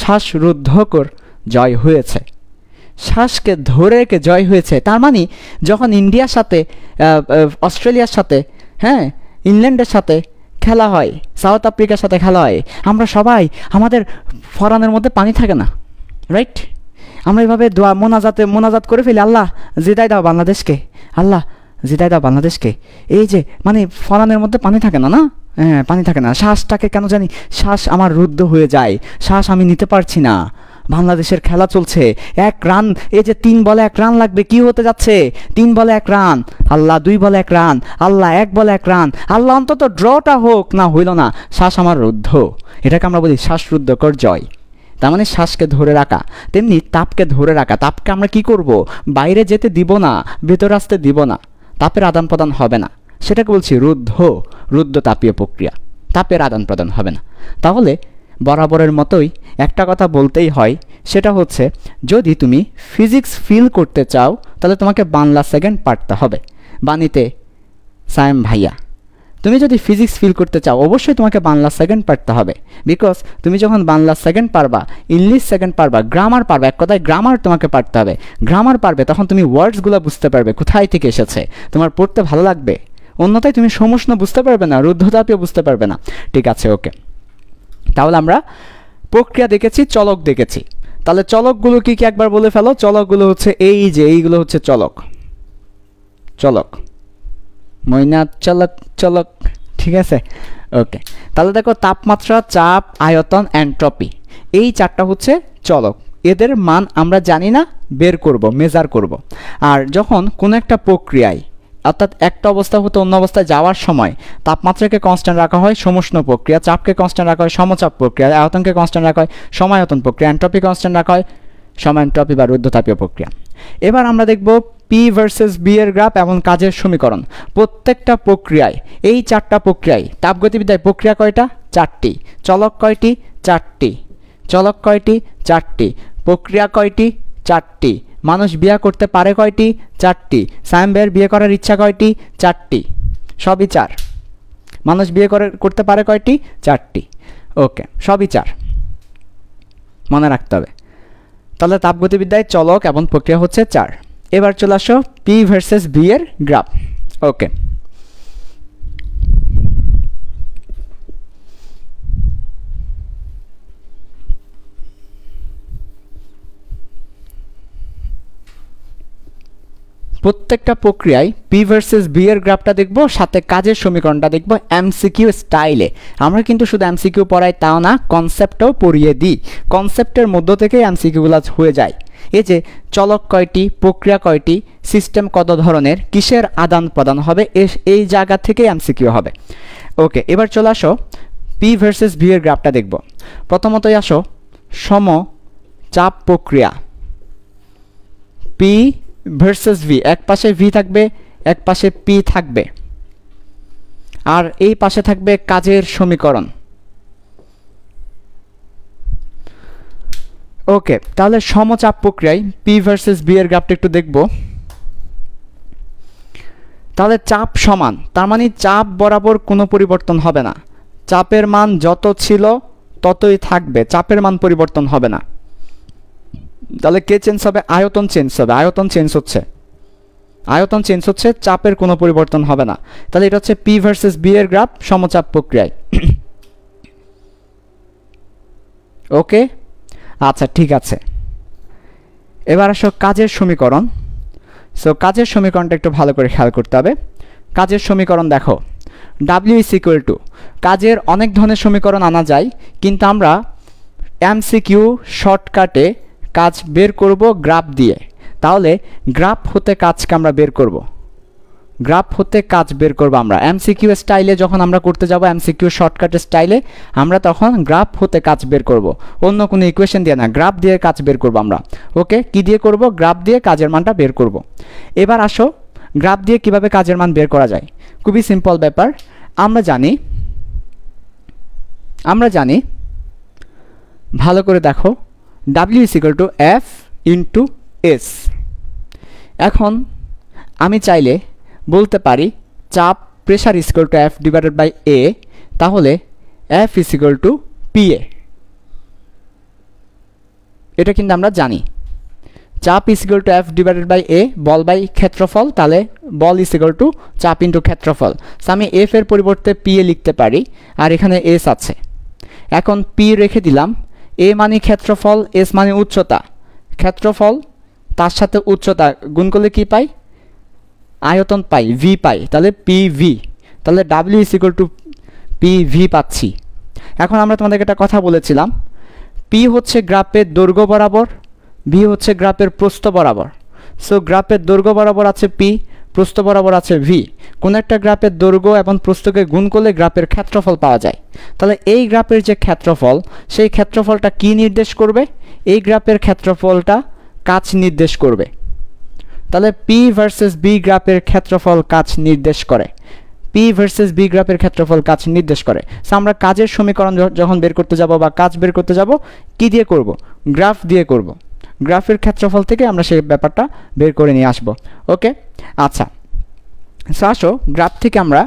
শ্বাসরুদ্ধকর জয় হয়েছে, শ্বাসকে ধরে রেখে জয় হয়েছে। তার মানে যখন ইন্ডিয়ার সাথে, অস্ট্রেলিয়ার সাথে, হ্যাঁ, ইংল্যান্ডের সাথে খেলা হয়, সাউথ আফ্রিকার সাথে খেলা হয়, আমরা সবাই, আমাদের ফরানের মধ্যে পানি থাকে না, রাইট? আমরা এইভাবে দোয়া মোনাজাত করে ফেলি, আল্লাহ জিতাই দাও বাংলাদেশকে, আল্লাহ জিতাই দাও বাংলাদেশকে। এই যে মানে ফরানের মধ্যে পানি থাকে না, না, হ্যাঁ, পানি থাকে না। শ্বাসটাকে কেন জানি, শ্বাস আমার রুদ্ধ হয়ে যায়, শ্বাস আমি নিতে পারছি না। বাংলাদেশের খেলা চলছে, 1 রান, এই যে 3 বলে 1 রান লাগবে, কি হতে যাচ্ছে? 3 বলে 1 রান, আল্লাহ 2 বলে 1 রান, আল্লাহ 1 বলে 1 রান, আল্লাহ অন্তত ড্রটা হোক না, হইল না, শ্বাস আমার রুদ্ধ। এটাকে আমরা বলি শ্বাসরুদ্ধকর জয়। তার মানে শ্বাসকে ধরে রাখা। তেমনি তাপকে ধরে রাখা, তাপকে আমরা কি করব? বাইরে যেতে দিব না, ভেতরে আসতে দিব না, তাপের আদান প্রদান হবে না, সেটাকে বলছি রুদ্ধ তাপীয় প্রক্রিয়া, তাপের আদান প্রদান হবে না। তাহলে বরাবরের মতোই একটা কথা বলতেই হয়, সেটা হচ্ছে যদি তুমি ফিজিক্স ফিল করতে চাও তাহলে তোমাকে বাংলা সেকেন্ড পারতে হবে। বাণীতে সায়েম ভাইয়া, তুমি যদি ফিজিক্স ফিল করতে চাও অবশ্যই তোমাকে বাংলা সেকেন্ড পারতে হবে। বিকজ তুমি যখন বাংলা সেকেন্ড পারবা, ইংলিশ সেকেন্ড পারবা, গ্রামার পারবা, এক কথায় গ্রামার তোমাকে পারতে হবে। গ্রামার পারবে তখন তুমি ওয়ার্ডসগুলো বুঝতে পারবে কোথায় থেকে এসেছে, তোমার পড়তে ভালো লাগবে। অন্যথায় তুমি সমষ্ণ বুঝতে পারবে না, রুদ্ধতাপীয় বুঝতে পারবে না। ঠিক আছে, ওকে। তাহলে আমরা প্রক্রিয়া দেখেছি, চলক দেখেছি। তাহলে চলকগুলো কি কি একবার বলে ফেলো। চলকগুলো হচ্ছে এই যে, এইগুলো হচ্ছে চলক, চলক, ময়না চলক, চলক, ঠিক আছে, ওকে। তাহলে দেখো তাপমাত্রা, চাপ, আয়তন, এন্ট্রপি, এই 4টা হচ্ছে চলক। এদের মান আমরা জানি না, বের করব, মেজার করব। আর যখন কোনো একটা প্রক্রিয়ায়, অর্থাৎ একটা অবস্থা হতে অন্য অবস্থায় যাওয়ার সময় তাপমাত্রাকে কনস্ট্যান্ট রাখা হয় সমুষ্ণ প্রক্রিয়া, চাপকে কনস্ট্যান্ট রাখা হয় সমচাপ প্রক্রিয়া, আয়তনকে কনস্ট্যান্ট রাখা হয় সমায়তন প্রক্রিয়া, এন্ট্রপি কনস্ট্যান্ট রাখা হয় সমাএন্ট্রপি বা রুদ্ধতাপীয় প্রক্রিয়া। এবার আমরা দেখব পি ভার্সেস বি এর গ্রাফ এবং কাজের সমীকরণ। প্রত্যেকটা প্রক্রিয়ায়, এই 4টা প্রক্রিয়ায়, তাপগতিবিদ্যায় প্রক্রিয়া কয়টা? 4টি। চলক কয়টি? 4টি। চলক কয়টি? 4টি। প্রক্রিয়া কয়টি? 4টি। মানুষ বিয়ে করতে পারে কয়টি? 4টি। সায়েম ভাইয়ের বিয়ে করার ইচ্ছা কয়টি? 4টি। সবই 4। মানুষ বিয়ে করতে পারে কয়টি? 4টি। ওকে, সবই 4, মনে রাখতে হবে। তাহলে তাপগতিবিদ্যায় চলক এবং প্রক্রিয়া হচ্ছে 4। এবার চলে আসো পি ভার্সেস বি এর গ্রাফ। ওকে, প্রত্যেকটা প্রক্রিয়ায় পি ভার্সেস বি এর গ্রাফটা দেখব, সাথে কাজের সমীকরণটা দেখব এমসিকিউ স্টাইলে। আমরা কিন্তু শুধু এমসিকিউ পড়াই তাও না, কনসেপ্টও পড়িয়ে দিই। কনসেপ্টের মধ্য থেকে এমসিকিউগুলো হয়ে যায়। এই যে চলক কয়টি, প্রক্রিয়া কয়টি, সিস্টেম কত ধরনের, কিসের আদান প্রদান হবে, এই জায়গা থেকে এমসিকিউ হবে। ওকে, এবার চলে আসো পি ভার্সেস বি এর গ্রাফটা দেখব। প্রথমতই আসো সম চাপ প্রক্রিয়া, পি ভার্সেস ভি, এক পাশে ভি থাকবে, এক পাশে পি থাকবে, আর এই পাশে থাকবে কাজের সমীকরণ। ওকে, তাহলে সমচাপ প্রক্রিয়ায় পি ভার্সেস বি এর গ্রাফটা একটু দেখব। তাহলে চাপ সমান, তার মানে চাপ বরাবর কোনো পরিবর্তন হবে না, চাপের মান যত ছিল ততই থাকবে, চাপের মান পরিবর্তন হবে না। তাহলে কে চেঞ্জ হবে? আয়তন চেঞ্জ হবে, আয়তন চেঞ্জ হচ্ছে, আয়তন চেঞ্জ হচ্ছে, চাপের কোনো পরিবর্তন হবে না। তাহলে এটা হচ্ছে পি ভার্সেস বি এর গ্রাফ সমচাপ প্রক্রিয়ায়। ওকে, আচ্ছা ঠিক আছে। এবার আসো কাজের সমীকরণ। সো কাজের সমীকরণটা একটু ভালো করে খেয়াল করতে হবে। কাজের সমীকরণ দেখো, ডাব্লিউ ইজ ইকুয়াল টু, কাজের অনেক ধরনের সমীকরণ আনা যায়, কিন্তু আমরা এমসিকিউ শর্টকাটে কাজ বের করব গ্রাফ দিয়ে। তাহলে গ্রাফ হতে কাজকে আমরা বের করব, গ্রাফ হতে কাজ বের করব আমরা এমসিকিউ স্টাইলে। যখন আমরা করতে যাব এমসিকিউ শর্টকাটের স্টাইলে, আমরা তখন গ্রাফ হতে কাজ বের করব, অন্য কোনো ইকুয়েশন দিয়ে না, গ্রাফ দিয়ে কাজ বের করব আমরা। ওকে, কি দিয়ে করব? গ্রাফ দিয়ে কাজের মানটা বের করব। এবার আসো, গ্রাফ দিয়ে কিভাবে কাজের মান বের করা যায়? খুবই সিম্পল ব্যাপার। আমরা জানি ভালো করে দেখো, W is equal to F into S. এখন আমি চাইলে বলতে পারি চাপ pressure is equal to F divided by A, তাহলে F is equal to P A. এটা কিন্তু আমরা জানি, চাপ is equal to F divided by A, বল বাই ক্ষেত্রফল, তাহলে বল ইজ ইকুয়াল টু চাপ ইন্টু ক্ষেত্রফল। সো আমি এফ এর পরিবর্তে পি এ লিখতে পারি, আর এখানে এস আছে। এখন পি রেখে দিলাম, এ মানে ক্ষেত্রফল, এস মানে উচ্চতা। ক্ষেত্রফল তার সাথে উচ্চতা গুণ করলে কি পাই? আয়তন পাই, ভি পাই, তাহলে পি ভি, তাহলে W is equal to P V পাচ্ছি। এখন আমরা তোমাদেরকে একটা কথা বলেছিলাম, পি হচ্ছে গ্রাফের দৈর্ঘ্য বরাবর, ভি হচ্ছে গ্রাফের প্রস্থ বরাবর। সো গ্রাফের দৈর্ঘ্য বরাবর আছে পি, প্রস্থ বরাবর আছে ভি। কোনো একটা গ্রাফের দৈর্ঘ্য এবং প্রস্থকে গুণ করলে গ্রাফের ক্ষেত্রফল পাওয়া যায়। তাহলে এই গ্রাফের যে ক্ষেত্রফল, সেই ক্ষেত্রফলটা কি নির্দেশ করবে? এই গ্রাফের ক্ষেত্রফলটা কাজ নির্দেশ করবে। তাহলে পি ভার্সেস বি গ্রাফের ক্ষেত্রফল কাজ নির্দেশ করে, পি ভার্সেস বি গ্রাফের ক্ষেত্রফল কাজ নির্দেশ করে। সো আমরা কাজের সমীকরণ যখন বের করতে যাব বা কাজ বের করতে যাব, কি দিয়ে করব? গ্রাফ দিয়ে করব। গ্রাফের ক্ষেত্রফল থেকে আমরা সেই ব্যাপারটা বের করে নিয়ে আসব। ওকে, আচ্ছা, সো আসো গ্রাফ থেকে আমরা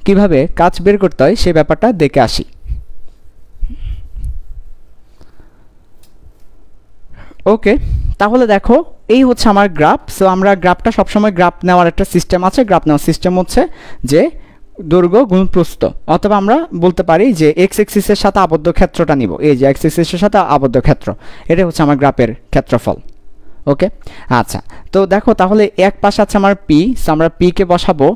কিভাবে কাজ বের করতে হয় সেই ব্যাপারটা দেখে আসি। ওকে, তাহলে দেখো এই হচ্ছে আমার গ্রাফ। সো আমরা গ্রাফটা সবসময় গ্রাফ নেওয়ার একটা সিস্টেম আছে। গ্রাফ নেওয়ার সিস্টেম হচ্ছে যে দৈর্ঘ্য গুণ প্রস্থ, অথবা আমরা বলতে পারি যে এক্স এক্সিসের সাথে আবদ্ধ ক্ষেত্রটা নিব। এই যে এক্স এক্সিসের সাথে আবদ্ধ ক্ষেত্র, এটা হচ্ছে আমার গ্রাফের ক্ষেত্রফল। ওকে, আচ্ছা, তো দেখো তাহলে এক পাশে আছে আমার পি, সো আমরা পি কে বসাবো।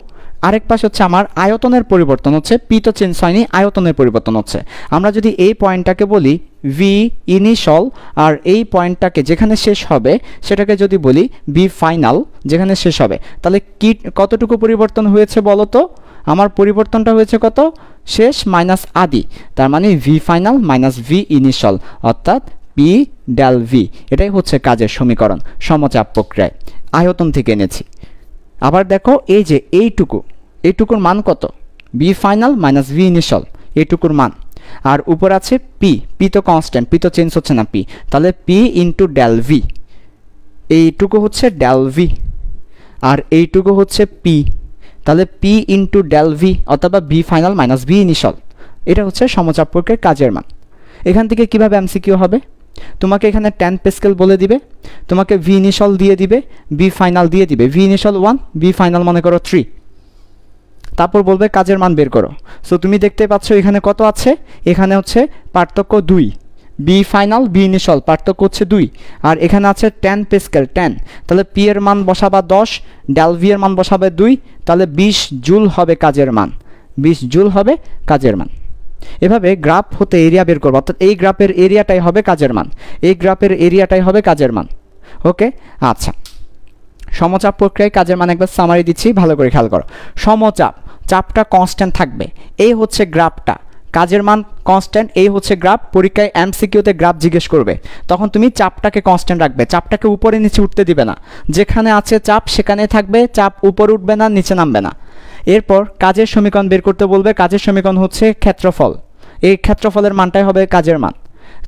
আরেক পাশে হচ্ছে আমার আয়তনের পরিবর্তন হচ্ছে, পি তো চেঞ্জ হয়নি, আয়তনের পরিবর্তন হচ্ছে। আমরা যদি এই পয়েন্টটাকে বলি ভি ইনিশিয়াল, আর এই পয়েন্টটাকে যেখানে শেষ হবে সেটাকে যদি বলি বি ফাইনাল, যেখানে শেষ হবে, তাহলে কি কতটুকু পরিবর্তন হয়েছে বলো তো? আমার পরিবর্তনটা হয়েছে কত? শেষ মাইনাস আদি, তার মানে V final minus V initial, অর্থাৎ পি ডেল ভি। এটাই হচ্ছে কাজের সমীকরণ সমচাপ প্রক্রিয়ায়, আয়তন থেকে এনেছি। আবার দেখো এই যে এইটুকুর মান কত? V final minus V initial, এইটুকুর মান। আর উপর আছে পি, পি তো কনস্ট্যান্ট, পি তো চেঞ্জ হচ্ছে না, পি, তাহলে পি ইন্টু ডেল ভি, এইটুকু হচ্ছে ডেল ভি, আর এইটুকু হচ্ছে পি, তাহলে পি ইন্টু ডেল ভি অথবা V final minus V initial. এটা হচ্ছে সমচাপ প্রক্রিয়ার কাজের মান। এখান থেকে কিভাবে এমসিকিউ হবে? তোমাকে এখানে 10 প্যাসকেল বলে দিবে, তোমাকে ভি ইনিশিয়াল দিয়ে দিবে, বি ফাইনাল দিয়ে দিবে, ভি ইনিশিয়াল 1, বি ফাইনাল মনে করো 3, তারপর বলবে কাজের মান বের করো। সো তুমি দেখতে পাচ্ছ এখানে কত আছে? এখানে হচ্ছে পার্থক্য 2, বি ফাইনাল বি ইনিশিয়াল পার্থক্য হচ্ছে 2, আর এখানে আছে 10 প্যাসকেল 10, তাহলে পি এর মান বসাবা 10, ডেল ভি এর মান বসাবে 2, তাহলে 20 জুল হবে কাজের মান, 20 জুল হবে কাজের মান। এভাবে গ্রাফ হতে এরিয়া বের করবো, অর্থাৎ এই গ্রাফের এরিয়াটাই হবে কাজের মান, এই গ্রাফের এরিয়াটাই হবে কাজের মান। ওকে, আচ্ছা, সমচাপ প্রক্রিয়ায় কাজের মান একবার সামারি দিচ্ছি, ভালো করে খেয়াল করো। সমচাপ, চাপটা কনস্ট্যান্ট থাকবে, এই হচ্ছে গ্রাফটা, কাজের মান কনস্ট্যান্ট, এই হচ্ছে গ্রাফ। পরীক্ষায় এমসিকিউতে গ্রাফ জিজ্ঞেস করবে, তখন তুমি চাপটাকে কনস্ট্যান্ট রাখবে, চাপটাকে উপরে নিচে উঠতে দিবে না, যেখানে আছে চাপ সেখানে থাকবে, চাপ উপরে উঠবে না, নিচে নামবে না। এরপর কাজের সমীকরণ বের করতে বলবে, কাজের সমীকরণ হচ্ছে ক্ষেত্রফল, এই ক্ষেত্রফলের মানটাই হবে কাজের মান।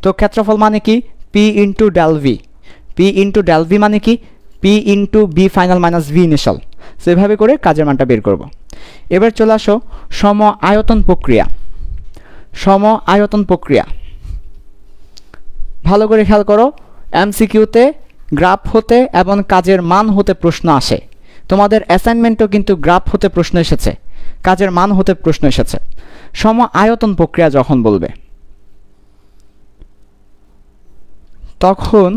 তো ক্ষেত্রফল মানে কি? P into del V, P into del V মানে কি? P into V final minus V initial. সেভাবে করে কাজের মানটা বের করব। এবার চলে আসো সম আয়তন প্রক্রিয়া। সম আয়তন প্রক্রিয়া ভালো করে খেয়াল করো, এমসিকিউতে গ্রাফ হতে এবং কাজের মান হতে প্রশ্ন আসে। তোমাদের অ্যাসাইনমেন্টও কিন্তু গ্রাফ হতে প্রশ্ন এসেছে, কাজের মান হতে প্রশ্ন এসেছে। সম আয়তন প্রক্রিয়া যখন বলবে তখন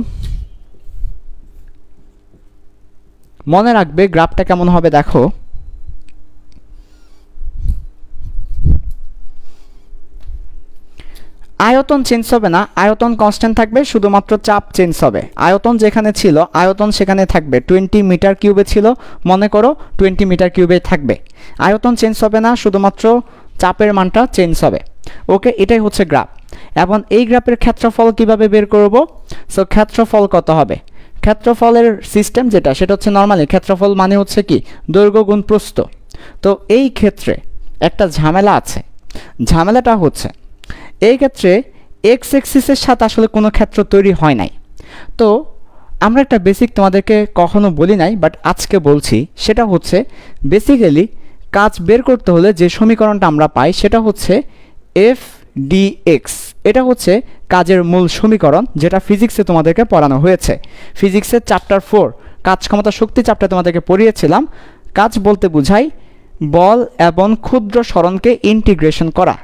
মনে রাখবে গ্রাফটা কেমন হবে দেখো। আয়তন চেঞ্জ হবে না, আয়তন কনস্ট্যান্ট থাকবে, শুধুমাত্র চাপ চেঞ্জ হবে। আয়তন যেখানে ছিল আয়তন সেখানে থাকবে। 20 মিটার কিউবে ছিল, মনে করো 20 মিটার কিউবে থাকবে। আয়তন চেঞ্জ হবে না, শুধুমাত্র চাপের মানটা চেঞ্জ হবে। ওকে, এটাই হচ্ছে গ্রাফ। এবং এই গ্রাফের ক্ষেত্রফল কিভাবে বের করব? সো ক্ষেত্রফল কত হবে? ক্ষেত্রফলের সিস্টেম যেটা, সেটা হচ্ছে নর্মালি ক্ষেত্রফল মানে হচ্ছে কি দৈর্ঘ্য গুণ প্রস্থ। তো এই ক্ষেত্রে একটা ঝামেলা আছে। ঝামেলাটা হচ্ছে এই ক্ষেত্রে এক্স এক্সিসের সাথে আসলে কোনো ক্ষেত্র তৈরি হয় নাই। তো আমরা একটা বেসিক তোমাদেরকে কখনো বলি নাই, বাট আজকে বলছি। সেটা হচ্ছে বেসিক্যালি কাজ বের করতে হলে যে সমীকরণটা আমরা পাই সেটা হচ্ছে এফ ডি এক্স। এটা হচ্ছে কাজের মূল সমীকরণ, যেটা ফিজিক্সে তোমাদেরকে পড়ানো হয়েছে। ফিজিক্সের চ্যাপ্টার 4 কাজ ক্ষমতা শক্তি চ্যাপ্টার তোমাদেরকে পড়িয়েছিলাম। কাজ বলতে বোঝায় বল এবং ক্ষুদ্র সরণকে ইন্টিগ্রেশন করা।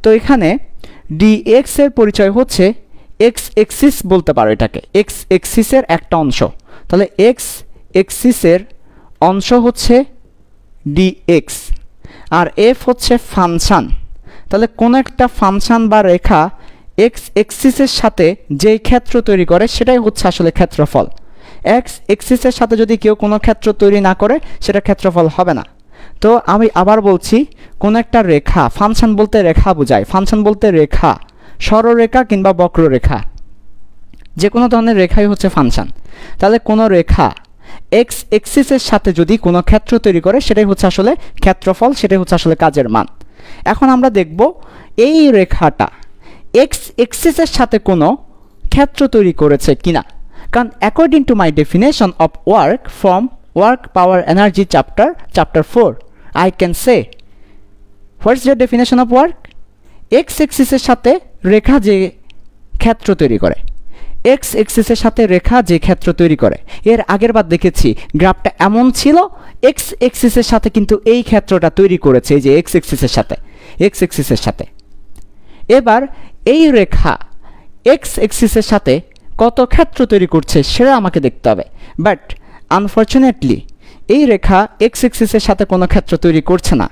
তো এখানে ডিএক্স এর পরিচয় হচ্ছে এক্স এক্সিস বলতে পারো এটাকে, এক্স এক্সিসের একটা অংশ। তাহলে এক্স এক্সিসের অংশ হচ্ছে ডিএক্স, আর এফ হচ্ছে ফাংশন। তাহলে কোনো একটা ফাংশন বা রেখা এক্স এক্সিসের সাথে যেই ক্ষেত্র তৈরি করে সেটাই হচ্ছে আসলে ক্ষেত্রফল। এক্স এক্সিসের সাথে যদি কেউ কোনো ক্ষেত্র তৈরি না করে সেটা ক্ষেত্রফল হবে না। তো আমি আবার বলছি, কোন একটা রেখা, ফাংশন বলতে রেখা বোঝায়, ফাংশন বলতে রেখা, সরলরেখা কিংবা বক্ররেখা, যে কোনো ধরনের রেখাই হচ্ছে ফাংশন। তাহলে কোনো রেখা এক্স এক্সিসের সাথে যদি কোনো ক্ষেত্র তৈরি করে সেটাই হচ্ছে আসলে ক্ষেত্রফল, সেটাই হচ্ছে আসলে কাজের মান। এখন আমরা দেখব এই রেখাটা এক্স এক্সিসের সাথে কোনো ক্ষেত্র তৈরি করেছে কিনা। কারণ according to my definition of work from work power energy chapter 4 I can say what's the definition of work? x axis এর সাথে রেখা যে ক্ষেত্র তৈরি করে, x axis এর সাথে রেখা যে ক্ষেত্র তৈরি করে। এর আগের বার দেখেছি গ্রাফটা এমন ছিল, x axis এর সাথে কিন্তু এই ক্ষেত্রটা তৈরি করেছে, এই যে x axis এর সাথে। এবার এই রেখা x axis এর সাথে কত ক্ষেত্র তৈরি করছে সেটা আমাকে দেখতে হবে। বাট আনফর্চুনেটলি এই রেখা এক্স এক্সিসের সাথে কোনো ক্ষেত্র তৈরি করছে না,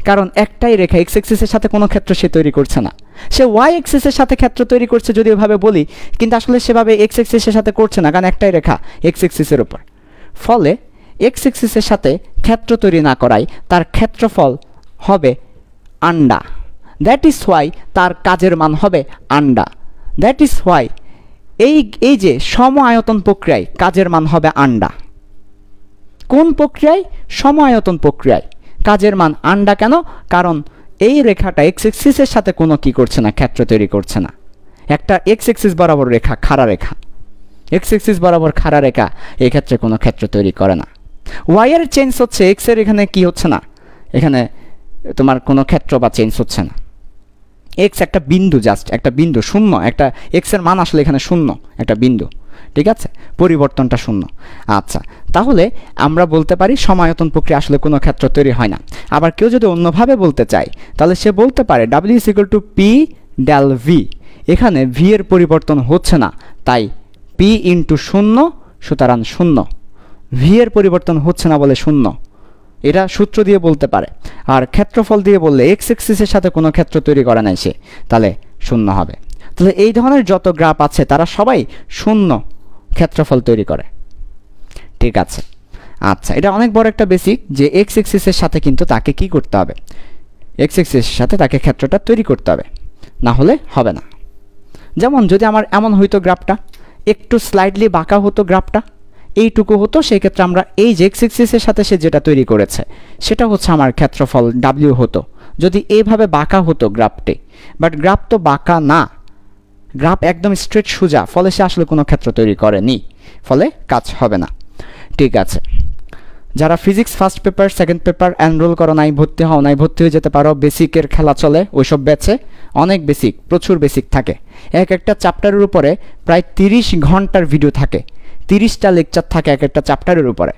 কারণ একটাই রেখা এক্স এক্সিসের সাথে কোনো ক্ষেত্র সে তৈরি করছে না। সে ওয়াই এক্সিসের সাথে ক্ষেত্র তৈরি করছে যদি ওইভাবে বলি, কিন্তু আসলে সেভাবে এক্স এক্সিসের সাথে করছে না, কারণ একটাই রেখা এক্স এক্সিসের উপর। ফলে এক্স এক্সিসের সাথে ক্ষেত্র তৈরি না করায় তার ক্ষেত্রফল হবে আন্ডা। দ্যাট ইজ হোয়াই তার কাজের মান হবে আন্ডা। দ্যাট ইজ হোয়াই এই যে সম আয়তন প্রক্রিয়ায় কাজের মান হবে আন্ডা। কোন প্রক্রিয়ায়? সম আয়তন প্রক্রিয়ায় কাজের মান আন্ডা। কেন? কারণ এই রেখাটা এক্স এক্সিসের সাথে কোনো কি করছে না, ক্ষেত্র তৈরি করছে না। একটা এক্স এক্সিস বরাবর রেখা, খাড়া রেখা, এক্স এক্সিস বরাবর খাড়া রেখা এই ক্ষেত্রে কোনো ক্ষেত্র তৈরি করে না। ওয়াই এর চেঞ্জ হচ্ছে, এক্স এর এখানে কি হচ্ছে না, এখানে তোমার কোনো ক্ষেত্র বা চেঞ্জ হচ্ছে না। এক্স একটা বিন্দু, জাস্ট একটা বিন্দু, শূন্য। একটা এক্সের মান আসলে এখানে শূন্য, একটা বিন্দু, ঠিক আছে, পরিবর্তনটা শূন্য। আচ্ছা, তাহলে আমরা বলতে পারি সমায়তন প্রক্রিয়া আসলে কোনো ক্ষেত্র তৈরি হয় না। আবার কেউ যদি অন্যভাবে বলতে চায় তাহলে সে বলতে পারে W is equal to P del V. এখানে ভি এর পরিবর্তন হচ্ছে না, তাই পি ইন্টু শূন্য, সুতরাং শূন্য। ভি এর পরিবর্তন হচ্ছে না বলে শূন্য, এটা সূত্র দিয়ে বলতে পারে। আর ক্ষেত্রফল দিয়ে বললে এক্স এক্সিসের সাথে কোনো ক্ষেত্র তৈরি করে নাই সে, তাহলে শূন্য হবে। তাহলে এই ধরনের যত গ্রাফ আছে তারা সবাই শূন্য ক্ষেত্রফল তৈরি করে, ঠিক আছে। আচ্ছা, এটা অনেক বড় একটা বেসিক যে এক্স এক্সিসের সাথে কিন্তু তাকে কি করতে হবে, এক্স এক্সিসের সাথে তাকে ক্ষেত্রটা তৈরি করতে হবে, না হলে হবে না। যেমন যদি আমার এমন হইতো গ্রাফটা একটু স্লাইডলি বাঁকা হতো, গ্রাফটা এইটুকু হতো, সেই ক্ষেত্রে আমরা এই যে এক্স এক্সিসের সাথে সে যেটা তৈরি করেছে সেটা হচ্ছে আমার ক্ষেত্রফল ডাব্লিউ হতো, যদি এইভাবে বাঁকা হতো গ্রাফটি। বাট গ্রাফ তো বাঁকা না, গ্রাফ একদম স্ট্রেট সোজা, ফলে সে আসলে কোনো ক্ষেত্র তৈরি করেনি, ফলে কাজ হবে না, ঠিক আছে। যারা physics first paper second paper enroll করো নাই, ভর্তি হও নাই, ভর্তি হয়ে যেতে পারো। বেসিকের খেলা চলে ওইসব ব্যাচে, অনেক বেসিক, প্রচুর বেসিক থাকে। এক একটা চ্যাপ্টারের উপরে প্রায় 30 ঘন্টার ভিডিও থাকে, 30টা লেকচার থাকে এক একটা চ্যাপ্টারের উপরে।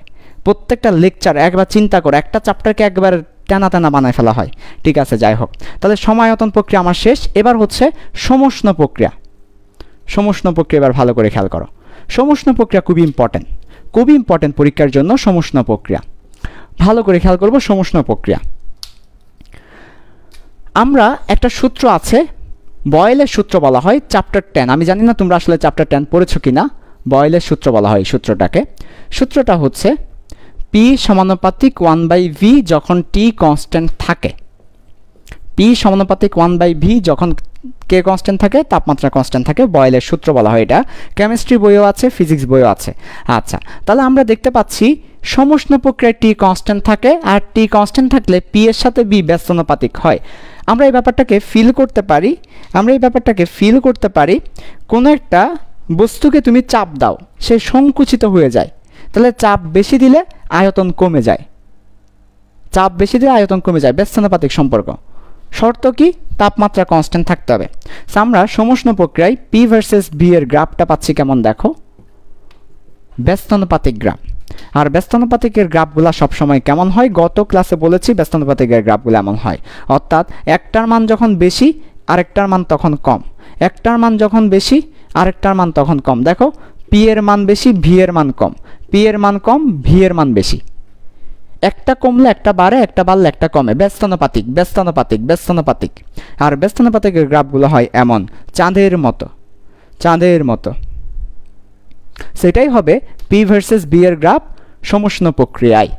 প্রত্যেকটা লেকচার একবার চিন্তা করো, একটা চ্যাপ্টারকে একবার টানা টানা বানায় ফেলা হয়, ঠিক আছে। যাই হোক, তাহলে সমায়তন প্রক্রিয়া আমার শেষ। এবার হচ্ছে সমষ্ণ প্রক্রিয়া। সমষ্ণ প্রক্রিয়া এবার ভালো করে খেয়াল করো। সমষ্ণ প্রক্রিয়া খুবই ইম্পর্টেন্ট। খুবই ইম্পর্টেন্ট পরীক্ষার জন্য সমুষ্ণ প্রক্রিয়া। ভালো করে খেয়াল করব সমুষ্ণ প্রক্রিয়া। আমরা একটা সূত্র আছে, বয়েলের সূত্র বলা হয় চ্যাপ্টার 10। আমি জানি না তোমরা আসলে চ্যাপ্টার 10 পড়েছো কিনা। বয়েলের সূত্র বলা হয় সূত্রটাকে। সূত্রটা হচ্ছে পি সমানুপাতিক 1/v যখন টি কনস্ট্যান্ট থাকে। পি সমানুপাতিক 1/v যখন কে কনস্ট্যান্ট থাকে, তাপমাত্রা কনস্ট্যান্ট থাকে। বয়েলের সূত্র বলা হয় এটা। কেমিস্ট্রি বইও আছে, ফিজিক্স বইও আছে। আচ্ছা, তাহলে আমরা দেখতে পাচ্ছি সমুষ্ণ প্রক্রিয়ায় টি কনস্ট্যান্ট থাকে, আর টি কনস্ট্যান্ট থাকলে পি এর সাথে বি ব্যস্তানুপাতিক হয়। আমরা এই ব্যাপারটাকে ফিল করতে পারি। কোনো একটা বস্তুকে তুমি চাপ দাও, সে সংকুচিত হয়ে যায়। তাহলে চাপ বেশি দিলে আয়তন কমে যায়, ব্যস্তানুপাতিক সম্পর্ক। শর্ত কি? তাপমাত্রা কনস্ট্যান্ট থাকতে হবে। আমরা সমুষ্ণ প্রক্রিয়ায় পি ভার্সেস বি এর গ্রাফটা পাচ্ছি কেমন দেখো, ব্যস্তানুপাতিক গ্রাফ। আর ব্যস্তানুপাতিকের গ্রাফগুলো সবসময় কেমন হয়? গত ক্লাসে বলেছি ব্যস্তানুপাতিকের গ্রাফগুলো এমন হয়, অর্থাৎ একটার মান যখন বেশি আরেকটার মান তখন কম, একটার মান যখন বেশি আরেকটার মান তখন কম। দেখো, পি এর মান বেশি, ভি এর মান কম, পি এর মান কম, ভি এর মান বেশি। একটা কমলে একটা বাড়ে, একটা বাড়লে একটা কমে। ব্যস্তানুপাতিক। আর ব্যস্তানুপাতিকের গ্রাফগুলো হয় এমন, চাঁদের মতো। সেটাই হবে পি ভার্সেস বি এর গ্রাফ সমুষ্ণ প্রক্রিয়ায়।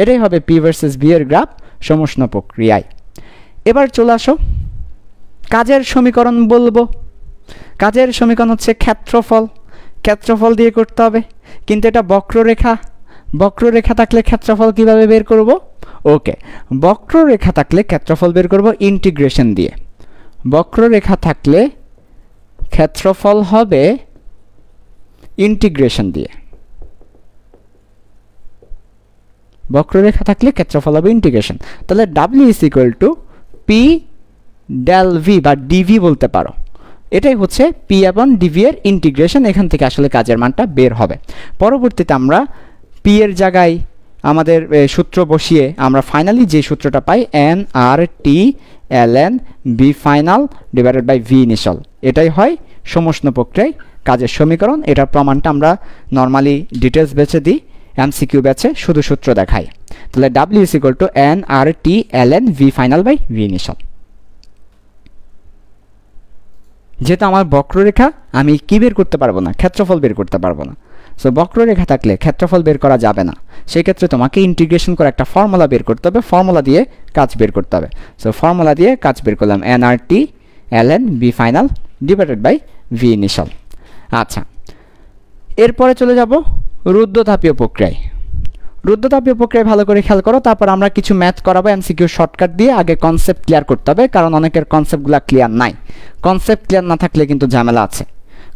এটাই হবে পি ভার্সেস বি এর গ্রাফ সমুষ্ণ প্রক্রিয়ায়। এবার চলে আসো, কাজের সমীকরণ বলবো। কাজের সমীকরণ হচ্ছে ক্ষেত্রফল দিয়ে করতে হবে, কিন্তু এটা বক্ররেখা থাকলে ক্ষেত্রফল কিভাবে বের করব? ওকে, বক্ররেখা থাকলে ক্ষেত্রফল বের করব ইন্টিগ্রেশন দিয়ে। বক্ররেখা থাকলে ক্ষেত্রফল হবে ইন্টিগ্রেশন দিয়ে। বক্ররেখা থাকলে ক্ষেত্রফল হবে ইন্টিগ্রেশন। তাহলে W = P del V বা dV বলতে পারো। এটাই হচ্ছে P এবং dV এর ইন্টিগ্রেশন। এখান থেকে আসলে কাজের মানটা বের হবে। পরবর্তীতে আমরা P এর জায়গায় আমাদের সূত্র বসিয়ে আমরা ফাইনালি যে সূত্রটা পাই nRT ln V final / V initial, এটাই হয় সমুষ্ণ প্রক্রিয়ায় কাজের সমীকরণ। এটার প্রমাণটা আমরা নরমালি ডিটেলস বেছে দিই, MCQ ব্যাচে শুধু সূত্র দেখাই। তাহলে W = nRT ln V final / V initial। যেহেতু আমার বক্ররেখা, আমি কি বের করতে পারবো না? ক্ষেত্রফল বের করতে পারবো না। সো বক্ররেখা থাকলে ক্ষেত্রফল বের করা যাবে না। সেই ক্ষেত্রে তোমাকে ইন্টিগ্রেশন করে একটা ফর্মুলা বের করতে হবে, ফর্মুলা দিয়ে কাজ বের করতে হবে। সো ফর্মুলা দিয়ে কাজ বের করলাম nRT ln V final / V initial। আচ্ছা, এরপরে চলে যাব রুদ্ধতাপীয় প্রক্রিয়ায়। রুদ্ধতাপীয় প্রক্রিয়ায় ভালো করে খেয়াল করো। তারপর আমরা কিছু ম্যাথ করাবো MCQ শর্টকাট দিয়ে। আগে কনসেপ্ট ক্লিয়ার করতে হবে, কারণ অনেকের কনসেপ্টগুলো ক্লিয়ার নাই। কনসেপ্ট ক্লিয়ার না থাকলে কিন্তু ঝামেলা আছে,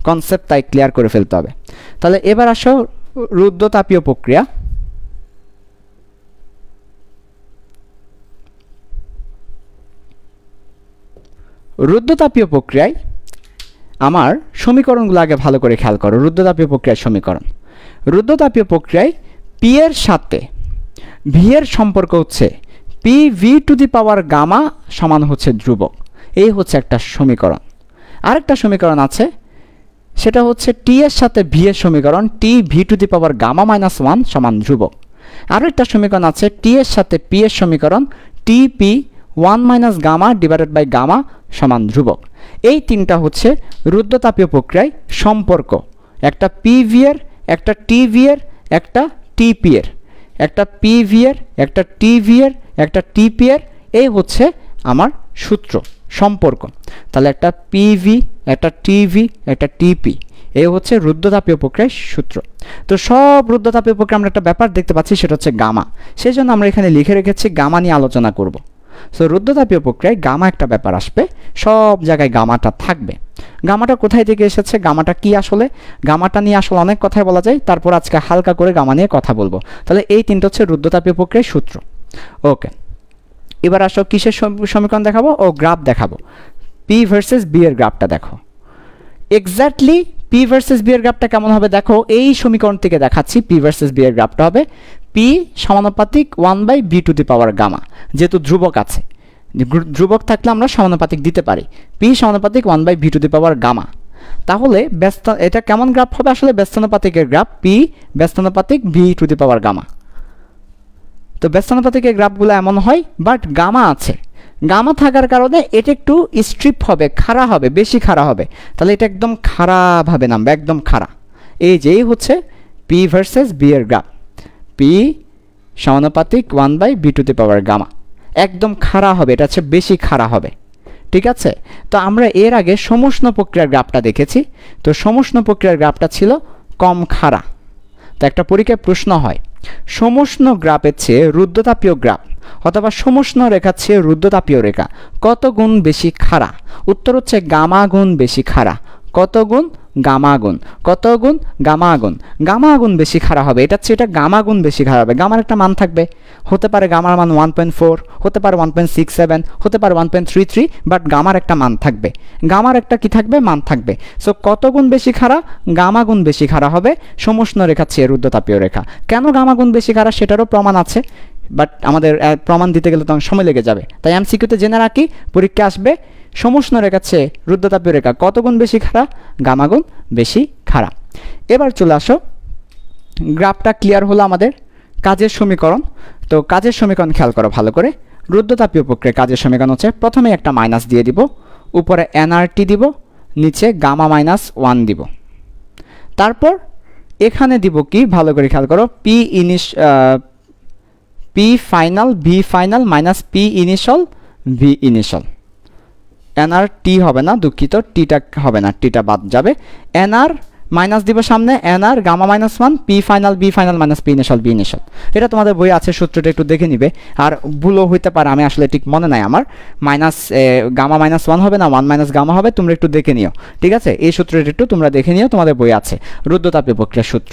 কনসেপ্ট তাই ক্লিয়ার করে ফেলতে হবে। তাহলে এবার আসো রুদ্ধতাপীয় প্রক্রিয়া। রুদ্ধতাপীয় প্রক্রিয়ায় আমার সমীকরণগুলো আগে ভালো করে খেয়াল করো। রুদ্ধতাপীয় প্রক্রিয়ার সমীকরণ। রুদ্ধতাপীয় প্রক্রিয়ায় P এর সাথে V এর সম্পর্ক হচ্ছে PV⁻⁻ সমান হচ্ছে ধ্রুবক। এই হচ্ছে একটা সমীকরণ। আরেকটা সমীকরণ আছে, সেটা হচ্ছে T এর সাথে V এর সমীকরণ TV⁻⁻1 সমান ধ্রুবক। আরও একটা সমীকরণ আছে T এর সাথে P এর সমীকরণ TP1 - γ/γ সমান ধ্রুবক। এই তিনটা হচ্ছে রুদ্ধতাপীয় প্রক্রিয়ায় সম্পর্ক। একটা PV এর, একটা TV এর, একটা TP এর, একটা PV এর, একটা TV এর, একটা TP এর। এই হচ্ছে আমার সূত্র সম্পর্ক। তাহলে একটা PV, একটা TV, একটা TP, এই হচ্ছে রুদ্ধতাপীয় প্রক্রিয়ার সূত্র। তো সব রুদ্ধতাপীয় প্রক্রিয়া আমরা একটা ব্যাপার দেখতে পাচ্ছি, সেটা হচ্ছে গামা। সেই জন্য আমরা এখানে লিখে রেখেছি গামা নিয়ে আলোচনা করব। সো রুদ্ধতাপীয় প্রক্রিয়ায় গামা একটা ব্যাপার আসবে, সব জায়গায় গামাটা থাকবে। গামাটা কোথায় থেকে এসেছে, গামাটা কি আসলে, গামাটা নিয়ে আসলে অনেক কথাই বলা যায়। তারপর আজকে হালকা করে গামা নিয়ে কথা বলবো। তাহলে এই তিনটা হচ্ছে রুদ্ধতাপীয় প্রক্রিয়ার সূত্র। ওকে, এবার আসো কিসের সমীকরণ দেখাবো? ও গ্রাফ দেখাবো। P ভার্সেস B এর গ্রাফটা দেখো। এক্স্যাক্টলি P ভার্সেস B এর গ্রাফটা কেমন হবে দেখো, এই সমীকরণ থেকে দেখাচ্ছি। P ভার্সেস B এর গ্রাফটা হবে P সমানুপাতিক 1/V⁻⁻, যেহেতু ধ্রুবক আছে। ধ্রুবক থাকলে আমরা সমানুপাতিক দিতে পারি। P সমানুপাতিক 1/V⁻⁻। তাহলে এটা কেমন গ্রাফ হবে আসলে ব্যস্তানুপাতিকের গ্রাফ, পি ব্যস্তানুপাতিক V to the power gamma. তো ব্যস্তানুপাতিকের গ্রাফগুলো এমন হয়, বাট গামা আছে, গামা থাকার কারণে এটা একটু স্ট্রিপ হবে, খাড়া হবে, বেশি খাড়া হবে, তাহলে এটা একদম খাড়াভাবে নামবে, একদম খাড়া। এই যেই হচ্ছে পি ভার্সেস বি এর গ্রাফ, পি সমানুপাতিক 1/b two the power gamma, একদম খাড়া হবে, এটা হচ্ছে বেশি খাড়া হবে। ঠিক আছে, তো আমরা এর আগে সমুষ্ণ প্রক্রিয়ার গ্রাফটা দেখেছি, তো সমুষ্ণ প্রক্রিয়ার গ্রাফটা ছিল কম খাড়া। তো একটা পরীক্ষায় প্রশ্ন হয় সমুষ্ণ গ্রাফের চেয়ে রুদ্ধতাপীয় গ্রাফ অথবা সমুষ্ণ রেখার চেয়ে রুদ্ধতাপীয় রেখা কত গুণ বেশি খাড়া? উত্তর হচ্ছে গামা গুণ বেশি খাড়া। কত গুণ? গামা গুণ। কত গুণ? গামা গুণ। গামা গুণ বেশি খাড়া হবে, এটা হচ্ছে এটা গামা গুণ বেশি খাড়া হবে। গামার একটা মান থাকবে, হতে পারে গামার মান 1.4, হতে পারে 1.67, হতে পারে 1.33, বাট গামার একটা মান থাকবে, গামার একটা কি থাকবে? মান থাকবে। সো কত গুণ বেশি খাড়া? গামা গুণ বেশি খাড়া হবে সমুষ্ণ রেখার চেয়ে রুদ্ধতাপীয় রেখা। কেন গামা গুণ বেশি খাড়া সেটারও প্রমাণ আছে, বাট আমাদের প্রমাণ দিতে গেলে তো সময় লেগে যাবে, তাই এমসিকিউতে জেনে রাখি, পরীক্ষা আসবে সমুষ্ণ রেখার চেয়ে রুদ্ধতাপীয় রেখা কত গুণ বেশি খাড়া? গামা গুণ বেশি খাড়া। এবার চলে আসো, গ্রাফটা ক্লিয়ার হলো আমাদের। কাজের সমীকরণ, তো কাজের সমীকরণ খেয়াল করো ভালো করে। রুদ্ধতাপীয় প্রক্রিয়ার কাজের সমীকরণ হচ্ছে প্রথমে একটা মাইনাস দিয়ে দিব, উপরে এনআরটি দিব, নিচে গামা মাইনাস 1 দিব, তারপর এখানে দিব কি ভালো করে খেয়াল করো, P final V final minus P initial V initial. NR T হবে না, দুঃখিত, টিটা হবে না, টিটা বাদ যাবে। এনআর মাইনাস দিব সামনে, NR gamma minus 1 P final V final minus P initial V initial. এটা তোমাদের বই আছে, সূত্রটা একটু দেখে নিবে। আর ভুলও হইতে পারে, আমি আসলে ঠিক মনে নাই আমার, মাইনাস গামা মাইনাস 1 হবে না, 1 মাইনাস গামা হবে, তোমরা একটু দেখে নিও। ঠিক আছে, এই সূত্রটা একটু তোমরা দেখে নিও, তোমাদের বই আছে রুদ্ধতাপীয় প্রক্রিয়ার সূত্র।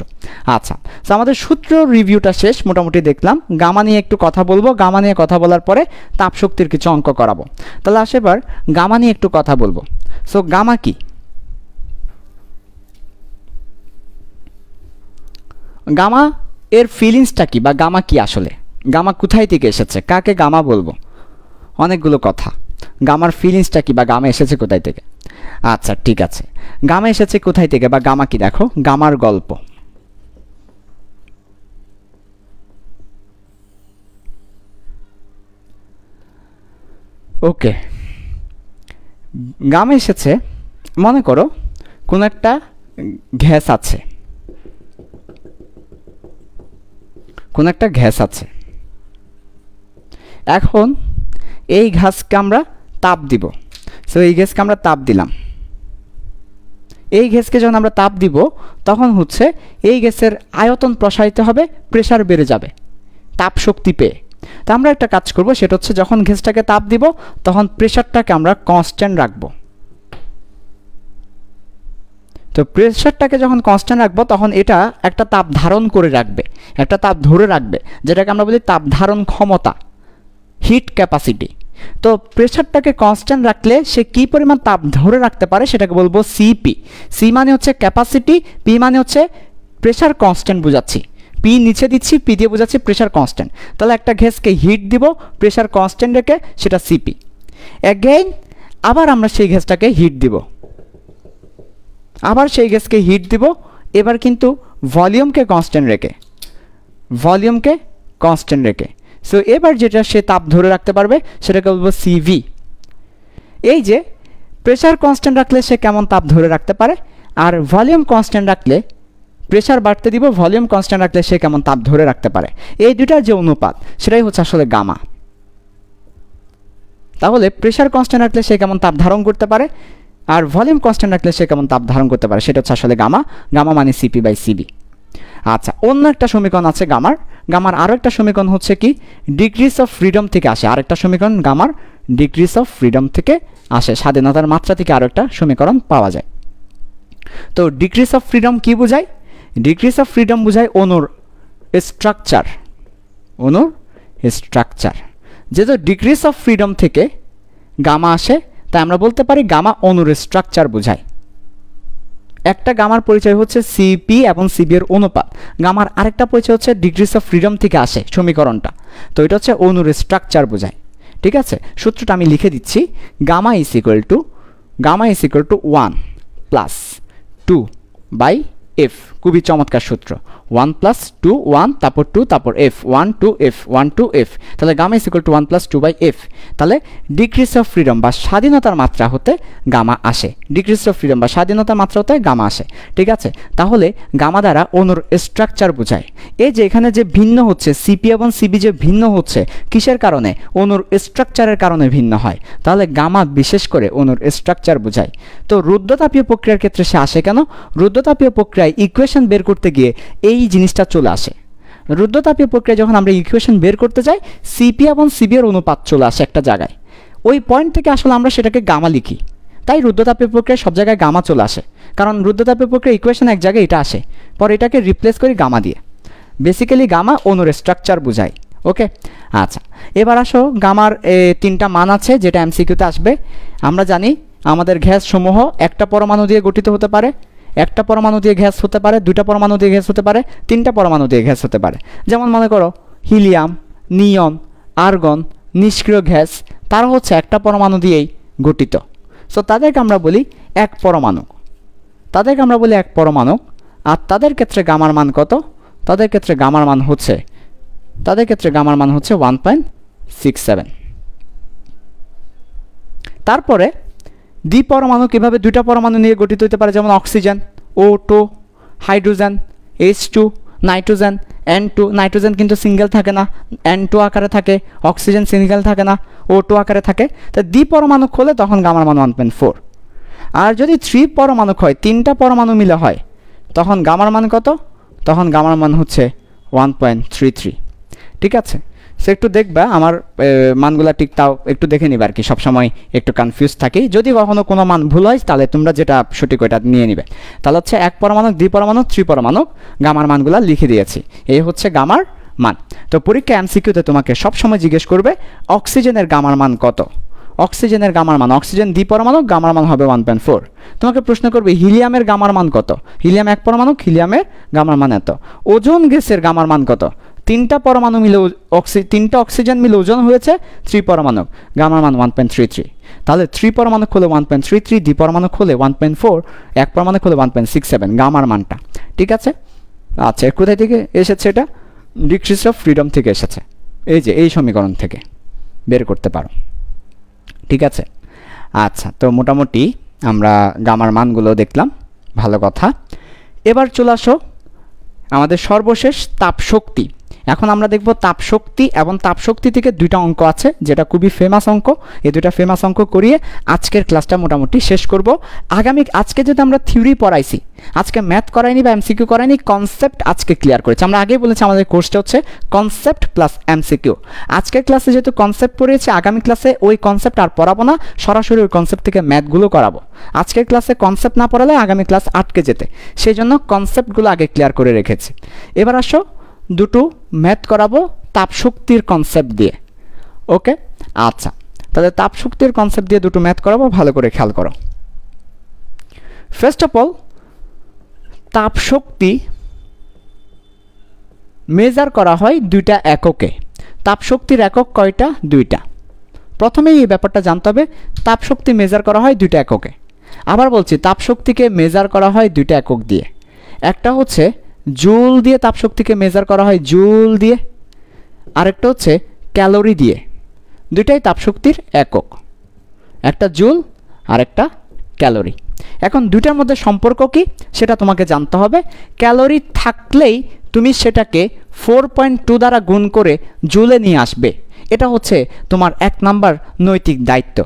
আচ্ছা, তো আমাদের সূত্র রিভিউটা শেষ, মোটামুটি দেখলাম। গামা নিয়ে একটু কথা বলবো, গামা নিয়ে কথা বলার পরে তাপশক্তির কিছু অঙ্ক করাবো। তাহলে আসে এবার গামা নিয়ে একটু কথা বলবো। সো গামা কি? গামা এর ফিলিংসটা কি, বা গামা কি আসলে? গামা কোথায় থেকে এসেছে? কাকে গামা বলবো? অনেকগুলো কথা। গামার ফিলিংসটা কি, বা গামা এসেছে কোথায় থেকে? আচ্ছা ঠিক আছে, গামা এসেছে কোথায় থেকে বা গামা কি, দেখো গামার গল্প। ওকে, গামা এসেছে, মনে করো কোন একটা গ্যাস আছে, কোন একটা গ্যাস আছে, এখন এই গ্যাসকে আমরা তাপ দিব। সো এই গ্যাসকে আমরা তাপ দিলাম, এই গ্যাসকে যখন আমরা তাপ দিব তখন হচ্ছে এই গ্যাসের আয়তন প্রসারিত হবে, প্রেসার বেড়ে যাবে তাপ শক্তি পেয়ে। তো আমরা একটা কাজ করব, সেটা হচ্ছে যখন গ্যাসটাকে তাপ দিব তখন প্রেসারটাকে আমরা কনস্ট্যান্ট রাখবো। তো প্রেসারটাকে যখন কনস্ট্যান্ট রাখবো তখন এটা একটা তাপ ধারণ করে রাখবে, একটা তাপ ধরে রাখবে, যেটাকে আমরা বলি তাপ ধারণ ক্ষমতা, হিট ক্যাপাসিটি। তো প্রেসারটাকে কনস্ট্যান্ট রাখলে সে কি পরিমাণ তাপ ধরে রাখতে পারে সেটাকে বলবো সিপি। সি মানে হচ্ছে ক্যাপাসিটি, পি মানে হচ্ছে প্রেসার কনস্ট্যান্ট বোঝাচ্ছি, পি নিচে দিচ্ছি, পি দিয়ে বোঝাচ্ছি প্রেসার কনস্ট্যান্ট। তাহলে একটা গ্যাসকে হিট দিব প্রেসার কনস্ট্যান্ট রেখে, সেটা সিপি। অ্যাগেইন আবার আমরা সেই গ্যাসটাকে হিট দিব, আবার সেই গ্যাসকে হিট দিব, এবার কিন্তু ভলিউমকে কনস্ট্যান্ট রেখে, ভলিউমকে কনস্ট্যান্ট রেখে। সো এবার যেটা সে তাপ ধরে রাখতে পারবে সেটাকে বলবো সিভি। এই যে প্রেসার কনস্ট্যান্ট রাখলে সে কেমন তাপ ধরে রাখতে পারে, আর ভলিউম কনস্ট্যান্ট রাখলে প্রেসার বাড়তে দিব, ভলিউম কনস্ট্যান্ট রাখলে সে কেমন তাপ ধরে রাখতে পারে, এই দুটার যে অনুপাত সেটাই হচ্ছে আসলে গামা। তাহলে প্রেসার কনস্ট্যান্ট রাখলে সে কেমন তাপ ধারণ করতে পারে, আর ভলিউম কনস্ট্যান্ট রাখলে সে কেমন তাপ ধারণ করতে পারে, সেটা হচ্ছে আসলে গামা। গামা মানে সিপি বাই সিবি। আচ্ছা, অন্য একটা সমীকরণ আছে গামার। গামার আরও একটা সমীকরণ হচ্ছে কি, ডিগ্রিজ অফ ফ্রিডম থেকে আসে আরেকটা সমীকরণ, গামার ডিগ্রিজ অফ ফ্রিডম থেকে আসে, স্বাধীনতার মাত্রা থেকে আরও একটা সমীকরণ পাওয়া যায়। তো ডিগ্রিজ অফ ফ্রিডম কি বোঝায়? ডিগ্রিজ অফ ফ্রিডম বোঝায় অণুর স্ট্রাকচার, অণুর স্ট্রাকচার। যেহেতু ডিগ্রিজ অফ ফ্রিডম থেকে গামা আসে, তাই আমরা বলতে পারি গামা অণুর স্ট্রাকচার বোঝায়। একটা গামার পরিচয় হচ্ছে সিপি এবং সিবি এর অনুপাত, গামার আরেকটা পরিচয় হচ্ছে ডিগ্রিজ অফ ফ্রিডম থেকে আসে সমীকরণটা, তো এটা হচ্ছে অণুর স্ট্রাকচার বোঝায়। ঠিক আছে, সূত্রটা আমি লিখে দিচ্ছি, gamma is equal to 1 plus 2/f, খুবই চমৎকার সূত্র। 1 + 2 1, তারপর 2, তারপর f, 1 2 f 1 2 f, তাহলে gamma is equal to 1 + 2/f। তাহলে ডিক্রিজ অফ ফ্রিডম বা স্বাধীনতার মাত্রা হতে গামা আসে, ডিক্রিজ অফ ফ্রিডম বা স্বাধীনতার মাত্রা হতে গামা আসে। ঠিক আছে, তাহলে গামা দ্বারা অণুর স্ট্রাকচার বোঝায়। এই যে এখানে যে ভিন্ন হচ্ছে, সিপি এবং সিবি যে ভিন্ন হচ্ছে কিসের কারণে? অণুর স্ট্রাকচারের কারণে ভিন্ন হয়। তাহলে গামা বিশেষ করে অণুর স্ট্রাকচার বোঝায়। তো রুদ্ধতাপীয় প্রক্রিয়ার ক্ষেত্রে সে আসে কেন? রুদ্ধতাপীয় প্রক্রিয়ায় ইকুয়েশন বের করতে গিয়ে এই জিনিসটা চলে আসে। রুদ্ধতাপীয় প্রক্রিয়ায় যখন আমরা ইকুয়েশন বের করতে যাই, সিপি এবং সিবি এর অনুপাত চলে আসে একটা জায়গায়, ওই পয়েন্ট থেকে আসলে আমরা সেটাকে গামা লিখি। তাই রুদ্ধতাপীয় প্রক্রিয়ায় সব জায়গায় গামা চলে আসে, কারণ রুদ্ধতাপীয় প্রক্রিয়া ইকুয়েশন এক জায়গায় এটা আসে, পরে এটাকে রিপ্লেস করি গামা দিয়ে। বেসিক্যালি গামা অণুর স্ট্রাকচার বোঝায়। ওকে, আচ্ছা, এবার আসো গামার 3টা মান আছে যেটা এমসিকিউতে আসবে। আমরা জানি আমাদের গ্যাস সমূহ একটা পরমাণু দিয়ে গঠিত হতে পারে, একটা পরমাণু দিয়ে গ্যাস হতে পারে, 2টা পরমাণু দিয়ে গ্যাস হতে পারে, 3টা পরমাণু দিয়ে গ্যাস হতে পারে। যেমন মনে করো হিলিয়াম, নিয়ন, আর্গন, নিষ্ক্রিয় গ্যাস, তারা হচ্ছে একটা পরমাণু দিয়েই গঠিত। সো তাদেরকে আমরা বলি এক পরমাণু, তাদেরকে আমরা বলি এক পরমাণু। আর তাদের ক্ষেত্রে গামার মান কত? তাদের ক্ষেত্রে গামার মান হচ্ছে 1.67। তারপরে দ্বিপরমাণু কিভাবে 2টা পরমাণু নিয়ে গঠিত হতে পারে? যেমন oxygen, O2, hydrogen, H2, nitrogen, N2। Nitrogen কিন্তু সিঙ্গেল থাকে না, N2 আকারে থাকে। অক্সিজেন সিঙ্গেল থাকে না, O2 আকারে থাকে। তো দ্বিপরমাণু হলে তখন গামার মান 1.4। আর যদি 3 পরমাণু হয়, 3টা পরমাণু মিলে হয়, তখন গামার মান কত? তখন গামার মান হচ্ছে 1.33। ঠিক আছে, সে একটু দেখবা আমার মানগুলা ঠিক তাও একটু দেখে নিবা আর কি, সবসময় একটু কনফিউজ থাকি। যদি কখনো কোনো মান ভুল হয় তাহলে তোমরা যেটা সঠিক ওইটা নিয়ে নিবে। তাহলে হচ্ছে এক পরমাণু, দ্বিপরমাণু, ত্রিপরমাণু গামার মানগুলা লিখে দিয়েছি। এই হচ্ছে গামার মান। তো পরীক্ষা এমসিকিউতে তোমাকে সবসময় জিজ্ঞেস করবে অক্সিজেনের গামার মান কত। অক্সিজেনের গামার মান, অক্সিজেন দ্বিপরমাণু, গামার মান হবে 1.4। তোমাকে প্রশ্ন করবে হিলিয়ামের গামার মান কত? হিলিয়াম এক পরমাণু, হিলিয়ামের গামার মান এত। ওজোন গ্যাসের গামার মান কত? 3টা পরমাণু মিলে 3টা অক্সিজেন মিলে ওজন হয়েছে 3 পরমাণু, গামার মান 1.33। তাহলে 3 পরমাণু হলে 1.33, দ্বিপরমাণু হলে 1.4, এক পরমাণু হলে 1.67 গামার মানটা। ঠিক আছে, আচ্ছা, কোথায় থেকে এসেছে? এটা ডিক্রিজ অফ ফ্রিডম থেকে এসেছে। এই যে এই সমীকরণ থেকে বের করতে পারো। ঠিক আছে, আচ্ছা, তো মোটামুটি আমরা গামার মানগুলো দেখলাম, ভালো কথা। এবার চলে আসো আমাদের সর্বশেষ তাপশক্তি। এখন আমরা দেখব তাপশক্তি, এবং তাপশক্তি থেকে 2টা অঙ্ক আছে যেটা খুবই ফেমাস অঙ্ক। এই 2টা ফেমাস অঙ্ক করিয়ে আজকের ক্লাসটা মোটামুটি শেষ করব। আজকে যদি আমরা থিওরি পড়াইছি, আজকে ম্যাথ করাইনি বা এমসিকিউ করাইনি, কনসেপ্ট আজকে ক্লিয়ার করেছি। আমরা আগেই বলেছি আমাদের কোর্সটা হচ্ছে কনসেপ্ট প্লাস এমসিকিউ। আজকের ক্লাসে যেহেতু কনসেপ্ট পড়িয়েছি, আগামী ক্লাসে ওই কনসেপ্ট আর পড়াবো না, সরাসরি ওই কনসেপ্ট থেকে ম্যাথগুলো করাবো। আজকের ক্লাসে কনসেপ্ট না পড়ালে আগামী ক্লাস আটকে যেতে, সেই জন্য কনসেপ্টগুলো আগে ক্লিয়ার করে রেখেছি। এবার আসো দুটো ম্যাথ করাবো তাপশক্তির কনসেপ্ট দিয়ে। ওকে, আচ্ছা, তাহলে তাপশক্তির কনসেপ্ট দিয়ে দুটো ম্যাথ করাবো, ভালো করে খেয়াল করো। ফার্স্ট অফ অল, তাপশক্তি মেজার করা হয় 2টা এককে। তাপশক্তির একক কয়টা? 2টা। প্রথমেই এই ব্যাপারটা জানতে হবে, তাপশক্তি মেজার করা হয় 2টা এককে। আবার বলছি, তাপশক্তিকে মেজার করা হয় 2টা একক দিয়ে। একটা হচ্ছে জুল দিয়ে, তাপশক্তিকে মেজার করা হয় জুল দিয়ে। আরেকটা হচ্ছে ক্যালোরি দিয়ে। 2টাই তাপশক্তির একক, একটা জুল আর একটা ক্যালোরি। এখন 2টার মধ্যে সম্পর্ক কি সেটা তোমাকে জানতে হবে। ক্যালোরি থাকলেই তুমি সেটাকে 4.2 দ্বারা গুণ করে জুলে নিয়ে আসবে। এটা হচ্ছে তোমার 1 নাম্বার নৈতিক দায়িত্ব।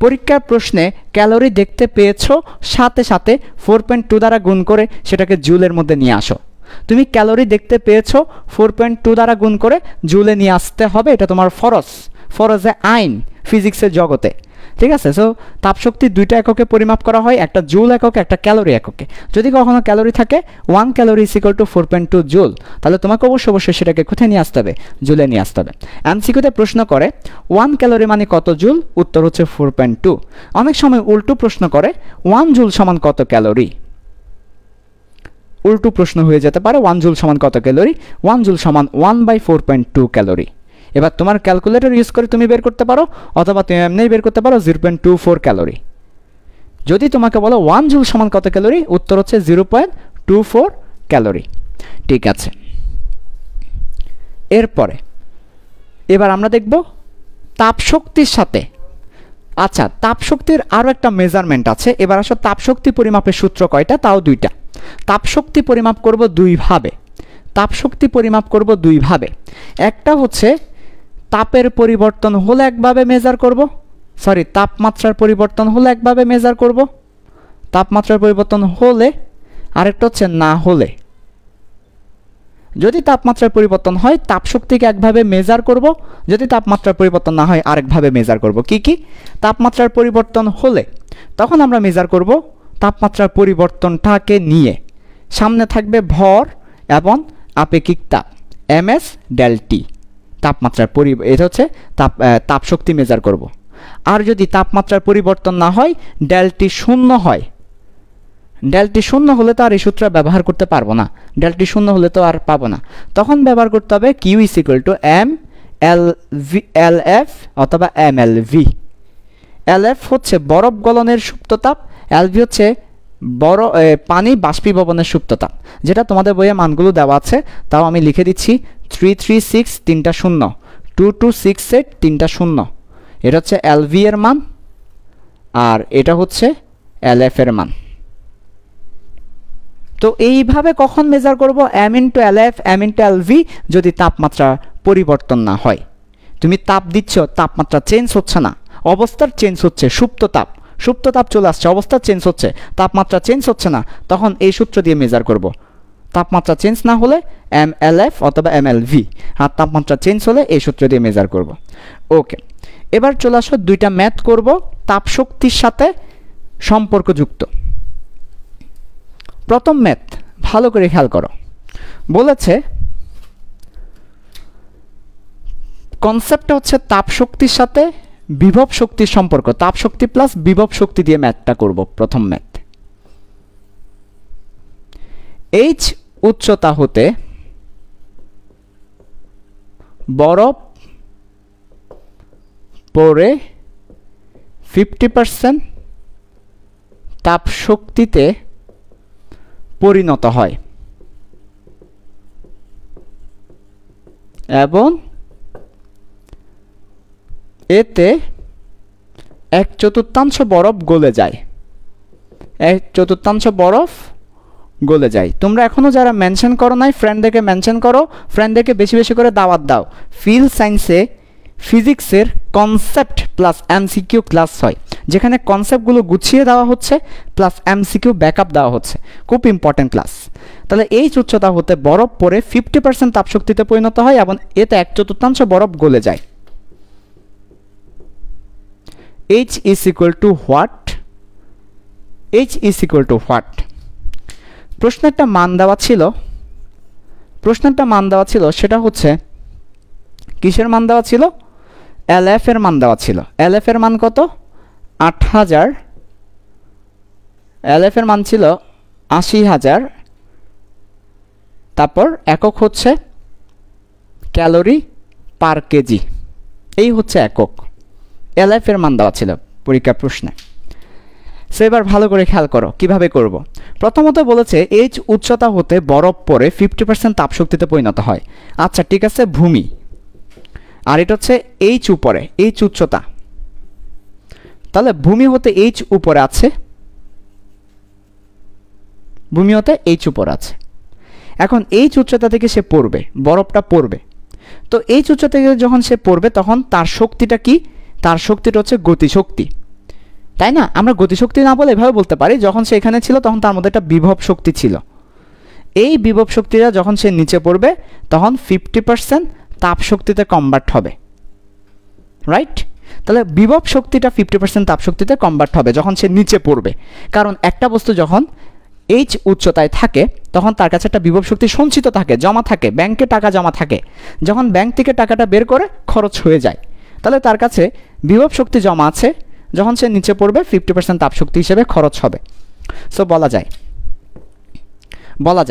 পরীক্ষার প্রশ্নে ক্যালোরি দেখতে পেয়েছো, সাথে সাথে 4.2 দ্বারা গুণ করে সেটাকে জুলের মধ্যে নিয়ে আসো। তুমি ক্যালোরি দেখতে পেয়েছো, 4.2 দ্বারা গুণ করে জুলে নিয়ে আসতে হবে। এটা তোমার ফরজে আইন ফিজিক্সের জগতে। ঠিক আছে, সো তাপশক্তি 2টা এককে পরিমাপ করা হয়, একটা জুল এককে, একটা ক্যালোরি এককে। যদি কখনো ক্যালোরি থাকে 1 calorie is equal two 4.2 joule, তাহলে তোমাকে অবশ্যই সেটাকে কোথায় নিয়ে আসতে হবে? জুলে নিয়ে আসতে হবে। এমসিকিউতে প্রশ্ন করে 1 ক্যালোরি মানে কত জুল? উত্তর হচ্ছে 4.2। অনেক সময় উল্টো প্রশ্ন করে 1 জুল সমান কত ক্যালোরি? উল্টো প্রশ্ন হয়ে যেতে পারে 1 জুল সমান কত ক্যালোরি? 1 জুল সমান 1/4.2 ক্যালোরি। এবার তোমার ক্যালকুলেটর ইউজ করে তুমি বের করতে পারো, অথবা তুমি এমনিই বের করতে পারো 0.24 ক্যালোরি। যদি তোমাকে বলো 1 জুল সমান কত ক্যালোরি, উত্তর হচ্ছে 0.24 ক্যালোরি। ঠিক আছে, এরপরে এবার আমরা দেখব তাপশক্তির সাথে। আচ্ছা, তাপশক্তির আরও একটা মেজারমেন্ট আছে। এবার আসলে তাপশক্তি পরিমাপের সূত্র কয়টা, তাও দুইটা। তাপশক্তি পরিমাপ করব দুইভাবে। তাপশক্তি পরিমাপ করব দুইভাবে। একটা হচ্ছে তাপের পরিবর্তন হলে একভাবে মেজার করব, সরি তাপমাত্রার পরিবর্তন হলে একভাবে মেজার করব, তাপমাত্রার পরিবর্তন হলে, আরেকটা হচ্ছে না হলে। যদি তাপমাত্রার পরিবর্তন হয় তাপশক্তিকে একভাবে মেজার করব, যদি তাপমাত্রার পরিবর্তন না হয় আরেকভাবে মেজার করব। কি কি? তাপমাত্রার পরিবর্তন হলে তখন আমরা মেজার করব তাপমাত্রার পরিবর্তনটাকে নিয়ে, সামনে থাকবে ভর এবং আপেক্ষিক তাপ ms ডেল টি, তাপমাত্রার এটা হচ্ছে তাপশক্তি মেজার করব। আর যদি তাপমাত্রার পরিবর্তন না হয়, ডেলটি শূন্য হয়, ডেলটি শূন্য হলে তো আর এই সূত্র ব্যবহার করতে পারবো না, ডেলটি শূন্য হলে তো আর পাবো না, তখন ব্যবহার করতে হবে Q is equal to M L V L F অথবা M L V. L F হচ্ছে বরফ গলনের সুপ্ততাপ, এল ভি হচ্ছে পানি বাষ্পীভবনের সুপ্ততাপ, যেটা তোমাদের বইয়ে মানগুলো দেওয়া আছে, তাও আমি লিখে দিচ্ছি 336 3টা শূন্য, 2268 3টা শূন্য। এটা হচ্ছে এল ভি এর মান আর এটা হচ্ছে এল এফ এর মান। তো এইভাবে কখন মেজার করব, M into L F M into L V, যদি তাপমাত্রা পরিবর্তন না হয়। তুমি তাপ দিচ্ছ, তাপমাত্রা চেঞ্জ হচ্ছে না, অবস্থার চেঞ্জ হচ্ছে, সুপ্ত তাপ চলে আসছে, অবস্থা চেঞ্জ হচ্ছে, তাপমাত্রা চেঞ্জ হচ্ছে না, তখন এই সূত্র দিয়ে মেজার করব। তাপমাত্রা চেঞ্জ না হলে এম এল এফ অথবা এম এল ভি, আর তাপমাত্রা চেঞ্জ হলে এই সূত্র দিয়ে মেজার করব। ওকে, এবার চলে আসো দুইটা ম্যাথ করব তাপশক্তির সাথে সম্পর্কযুক্ত। প্রথম ম্যাথ ভালো করে খেয়াল করো, বলেছে কনসেপ্টটা হচ্ছে তাপশক্তির সাথে বিভব শক্তির সম্পর্ক, তাপশক্তি প্লাস বিভব শক্তি দিয়ে ম্যাথটা করব। প্রথম ম্যাথ, এইচ উচ্চতা হতে বরফ পরে 50% তাপশক্তিতে পরিণত হয় এবং এতে 1/4 বরফ গলে যায়, 1/4 বরফ গলে যায়। তোমরা এখনো যারা মেনশন করো নাই, ফ্রেন্ডদেরকে মেনশন করো, ফ্রেন্ডদেরকে বেশি বেশি করে দাওয়াত দাও। ফিল সায়েন্সে ফিজিক্সের কনসেপ্ট প্লাস এমসিকিউ ক্লাস হয়, যেখানে কনসেপ্টগুলো গুছিয়ে দেওয়া হচ্ছে প্লাস এমসিকিউ ব্যাকআপ দেওয়া হচ্ছে, খুব ইম্পর্টেন্ট ক্লাস। তাহলে এই উচ্চতা হতে বরফ পরে 50% তাপশক্তিতে পরিণত হয় এবং এতে 1/4 বরফ গলে যায়। H is equal to what? H is equal to what? প্রশ্নের একটা মান দেওয়া ছিল, সেটা হচ্ছে কিসের মান দেওয়া ছিল? LF এর মান দেওয়া ছিল। LF এর মান কত? 8000। LF এর মান ছিল 80000। তারপর একক হচ্ছে ক্যালোরি পার কেজি, এই হচ্ছে একক। LF এর মান দেওয়া ছিল পরীক্ষা প্রশ্নে। সো এবার ভালো করে খেয়াল করো কিভাবে করব। প্রথমত বলেছে এইচ উচ্চতা হতে বরফ পরে 50% তাপশক্তিতে পরিণত হয়। আচ্ছা ঠিক আছে, ভূমি, আর এটা হচ্ছে এইচ উপরে, এইচ উচ্চতা, তাহলে ভূমি হতে এইচ উপরে আছে, ভূমি হতে এইচ উপরে আছে। এখন এইচ উচ্চতা থেকে সে পড়বে, বরফটা পড়বে, তো এইচ উচ্চতা থেকে যখন সে পড়বে তখন তার শক্তিটা কি? তার শক্তিটা হচ্ছে গতিশক্তি, তাই না? আমরা গতিশক্তি না বলে এভাবে বলতে পারি, যখন সে এখানে ছিল তখন তার মধ্যে একটা বিভব শক্তি ছিল। এই বিভব শক্তিটা যখন সে নিচে পড়বে তখন 50% তাপশক্তিতে কনভার্ট হবে, রাইট? তাহলে বিভব শক্তিটা 50% তাপশক্তিতে কনভার্ট হবে যখন সে নিচে পড়বে, কারণ একটা বস্তু যখন এইচ উচ্চতায় থাকে তখন তার কাছে একটা বিভব শক্তি সঞ্চিত থাকে, জমা থাকে, ব্যাংকে টাকা জমা থাকে। যখন ব্যাংক থেকে টাকাটা বের করে খরচ হয়ে যায়, তাহলে তার কাছে বিভব শক্তি জমা আছে, যখন সে নিচে পড়বে 50% তাপশক্তি হিসেবে খরচ হবে। সো বলা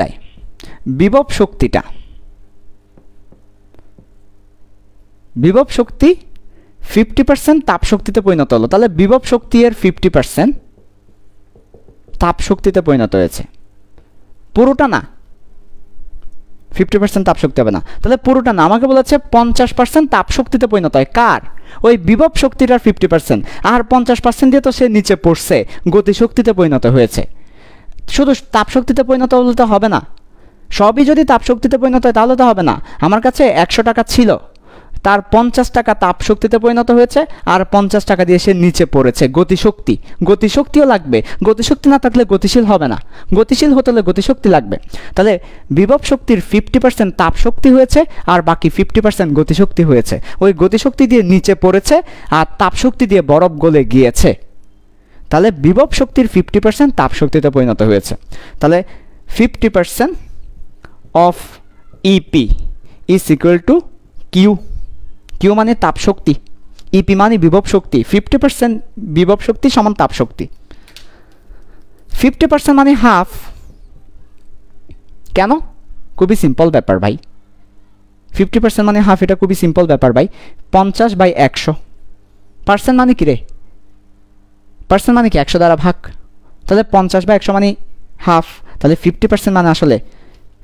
যায় বিভব শক্তি 50% তাপশক্তিতে পরিণত হলো। তাহলে বিভব শক্তি এর 50%, তাপ শক্তিতে পরিণত হয়েছে, পুরোটা না। 50% তাপ শক্তি হবে না, তাহলে পুরোটা না। আমাকে বলেছে 50% তাপ শক্তিতে পরিণত হয় কার? ওই বিভব শক্তিটার 50%, আর 50% দিয়ে তো সে নিচে পড়ছে, গতিশক্তিতে পরিণত হয়েছে। শুধু তাপ শক্তিতে পরিণত হলে তো হবে না, সবই যদি তাপ শক্তিতে পরিণত হয় তাহলে তো হবে না। আমার কাছে 100 টাকা ছিল, তার 50 টাকা তাপ শক্তিতে পরিণত হয়েছে, আর 50 টাকা দিয়ে সে নিচে পড়েছে। গতিশক্তি, গতিশক্তিও লাগবে, গতিশক্তি না থাকলে গতিশীল হবে না, গতিশীল হতে হলে গতিশক্তি লাগবে। তাহলে বিভব শক্তির 50% তাপ শক্তি হয়েছে, আর বাকি 50% গতিশক্তি হয়েছে। ওই গতিশক্তি দিয়ে নিচে পড়েছে, আর তাপ শক্তি দিয়ে বরফ গলে গিয়েছে। তাহলে বিভব শক্তির 50% তাপ শক্তিতে পরিণত হয়েছে। তাহলে 50% of EP is equal to Q. Q মানে তাপ শক্তি, ইপি মানে বিভব শক্তি। 50% বিভব শক্তি সমান তাপ শক্তি। 50% মানে হাফ। কেন? খুবই সিম্পল ব্যাপার ভাই। 50% মানে হাফ, এটা খুবই সিম্পল ব্যাপার ভাই। 50/100। পার্সেন্ট মানে কি রে? পার্সেন্ট মানে কি 100 দ্বারা ভাগ। তাহলে 50/100 মানে হাফ। তাহলে 50% মানে আসলে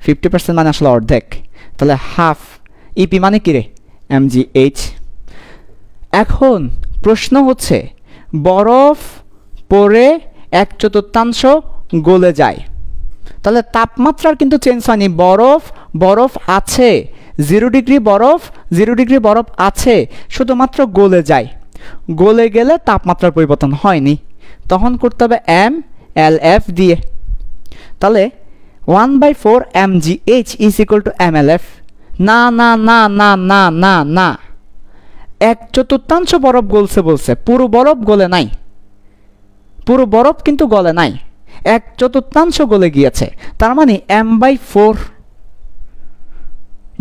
50% মানে আসলে অর্ধেক। তাহলে হাফ। ইপি মানে কি রে? mgh। এখন প্রশ্ন হচ্ছে, বরফ পরে 1/4 গলে যায়, তাহলে তাপমাত্রার কিন্তু চেঞ্জ হয়নি। বরফ আছে, 0 ডিগ্রি বরফ, 0 ডিগ্রি বরফ আছে, শুধুমাত্র গলে যায়। গলে গেলে তাপমাত্রার পরিবর্তন হয়নি, তখন করতে হবে mLF দিয়ে। তাহলে 1/4 mgh is equal two mLF। না না না না না না না, 1/4 বরফ গলছে বলছে, পুরো বরফ গলে নাই, পুরো বরফ কিন্তু গলে নাই, 1/4 গলে গিয়েছে। তার মানে m/4,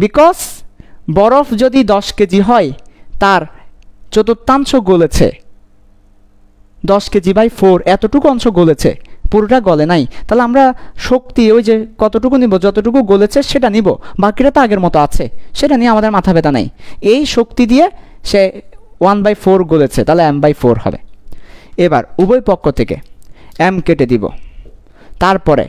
বিকজ বরফ যদি 10 কেজি হয়, তার 1/4 গলেছে, 10 কেজি/4, এতটুকু অংশ গলেছে, পুরোটা গলে নাই। তাহলে আমরা শক্তি ওই যে কতটুকু নিব, যতটুকু গলেছে সেটা নিব, বাকিটা তো আগের মতো আছে, সেটা নিয়ে আমাদের মাথা ব্যথা নাই। এই শক্তি দিয়ে সে 1/4 গলেছে, তাহলে m/4 হবে। এবার উভয় পক্ষ থেকে m কেটে দিব, তারপরে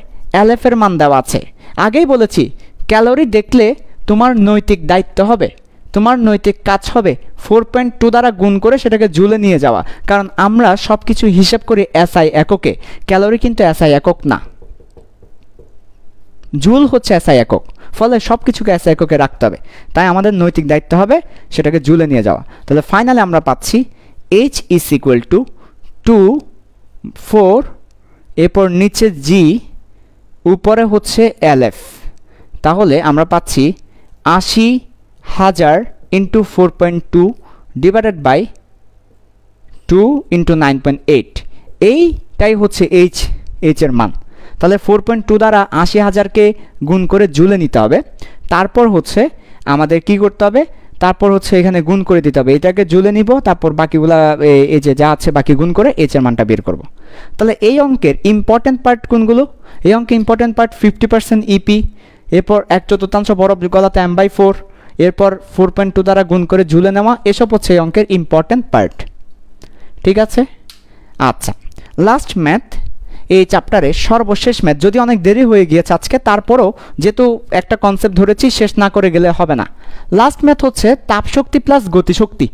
LF এর মান দেওয়া আছে। আগেই বলেছি, ক্যালোরি দেখলে তোমার নৈতিক দায়িত্ব হবে, তোমার নৈতিক কাজ হবে 4.2 দ্বারা গুণ করে সেটাকে জুলে নিয়ে যাওয়া। কারণ আমরা সব কিছু হিসেব করি SI এককে, ক্যালোরি কিন্তু SI একক না, জুল হচ্ছে SI একক, ফলে সব কিছুকে SI এককে রাখতে হবে। তাই আমাদের নৈতিক দায়িত্ব হবে সেটাকে জুলে নিয়ে যাওয়া। তাহলে ফাইনালে আমরা পাচ্ছি H ইজ ইকুয়াল টু 2 4, এরপর নিচে G, উপরে হচ্ছে LF। তাহলে আমরা পাচ্ছি 80,000 ইন্টু 4.2 ডিভাইডেড বাই 2 ইন্টু 9.8, এইটাই হচ্ছে এইচ এর মান। তাহলে 4.2 দ্বারা 80,000কে গুণ করে জুলে নিতে হবে, তারপর হচ্ছে আমাদের কি করতে হবে, তারপর হচ্ছে এখানে গুণ করে দিতে হবে, এটাকে জুলে নিব, তারপর বাকিগুলা এই যে যা আছে বাকি গুণ করে এইচ এর মানটা বের করব। তাহলে এই অঙ্কের ইম্পর্টেন্ট পার্ট কোনগুলো? এই অঙ্কে ইম্পর্টেন্ট পার্ট 50% ইপি, এরপর 1/4 বরফ গলাতে m/4, এরপর 4.2 দ্বারা গুণ করে ঝুলে নেওয়া, এসব হচ্ছে এই অঙ্কের ইম্পর্টেন্ট পার্ট। ঠিক আছে? আচ্ছা, লাস্ট ম্যাথ, এই চ্যাপ্টারে সর্বশেষ ম্যাথ। যদি অনেক দেরি হয়ে গিয়েছে আজকে, তারপরও যেহেতু একটা কনসেপ্ট ধরেছি, শেষ না করে গেলে হবে না। লাস্ট ম্যাথ হচ্ছে তাপশক্তি প্লাস গতিশক্তি।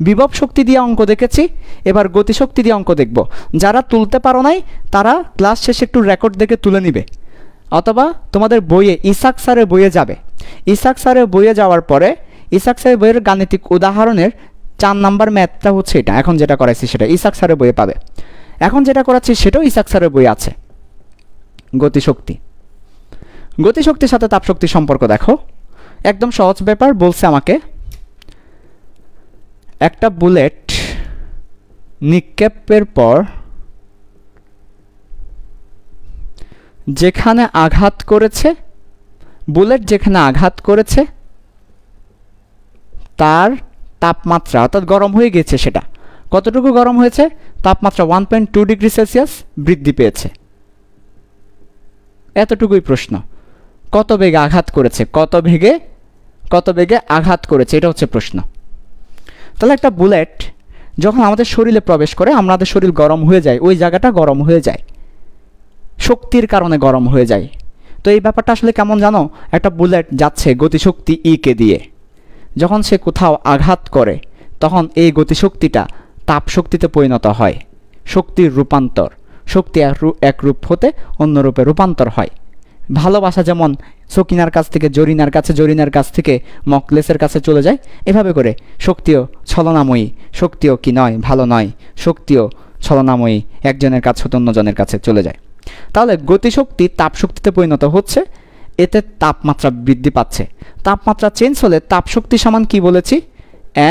বিভব শক্তি দিয়ে অঙ্ক দেখেছি, এবার গতিশক্তি দিয়ে অঙ্ক দেখব। যারা তুলতে পারো নাই তারা ক্লাস শেষে একটু রেকর্ড দেখে তুলে নিবে, অথবা তোমাদের বইয়ে ইসাক স্যারের বইয়ে যাবে। ইসাক স্যারের বইয়ে যাওয়ার পরে ইসাক স্যারের বইয়ের গাণিতিক উদাহরণের 4 নাম্বার ম্যাথটা হচ্ছে এটা। এখন যেটা করাইছি সেটা ইসাক স্যারের বইয়ে পাবে। এখন যেটা করাচ্ছি সেটাও ইসাক স্যারের বই আছে। গতিশক্তি, গতিশক্তির সাথে তাপশক্তির সম্পর্ক দেখো, একদম সহজ ব্যাপার। বলছে আমাকে একটা বুলেট নিক্ষেপের পর যেখানে আঘাত করেছে, বুলেট যেখানে আঘাত করেছে তার তাপমাত্রা অর্থাৎ গরম হয়ে গেছে, সেটা কতটুকু গরম হয়েছে? তাপমাত্রা 1.2 ডিগ্রি সেলসিয়াস বৃদ্ধি পেয়েছে। এতটুকুই প্রশ্ন। কত বেগে আঘাত করেছে, কত বেগে আঘাত করেছে, এটা হচ্ছে প্রশ্ন। তাহলে একটা বুলেট যখন আমাদের শরীরে প্রবেশ করে, আমাদের শরীর গরম হয়ে যায়, ওই জায়গাটা গরম হয়ে যায়। শক্তির কারণে গরম হয়ে যায়। তো এই ব্যাপারটা আসলে কেমন জানো? একটা বুলেট যাচ্ছে গতিশক্তি কে দিয়ে, যখন সে কোথাও আঘাত করে তখন এই গতিশক্তিটা তাপ শক্তিতে পরিণত হয়। শক্তির রূপান্তর, শক্তি এক রূপ হতে অন্য রূপে রূপান্তর হয়। ভালোবাসা যেমন সকিনার কাছ থেকে জরিনার কাছে, জরিনার কাছ থেকে মকলেসের কাছে চলে যায়, এভাবে করে শক্তিও ছলনাময়ী, শক্তিও কি নয় ভালো নয়, শক্তিও ছলনাময়ী একজনের কাছে হতে অন্যজনের কাছে চলে যায়। তাহলে গতিশক্তি তাপশক্তিতে পরিণত হচ্ছে, এতে তাপমাত্রা বৃদ্ধি পাচ্ছে। তাপমাত্রা চেঞ্জ হলে তাপশক্তি সমান কি বলেছি?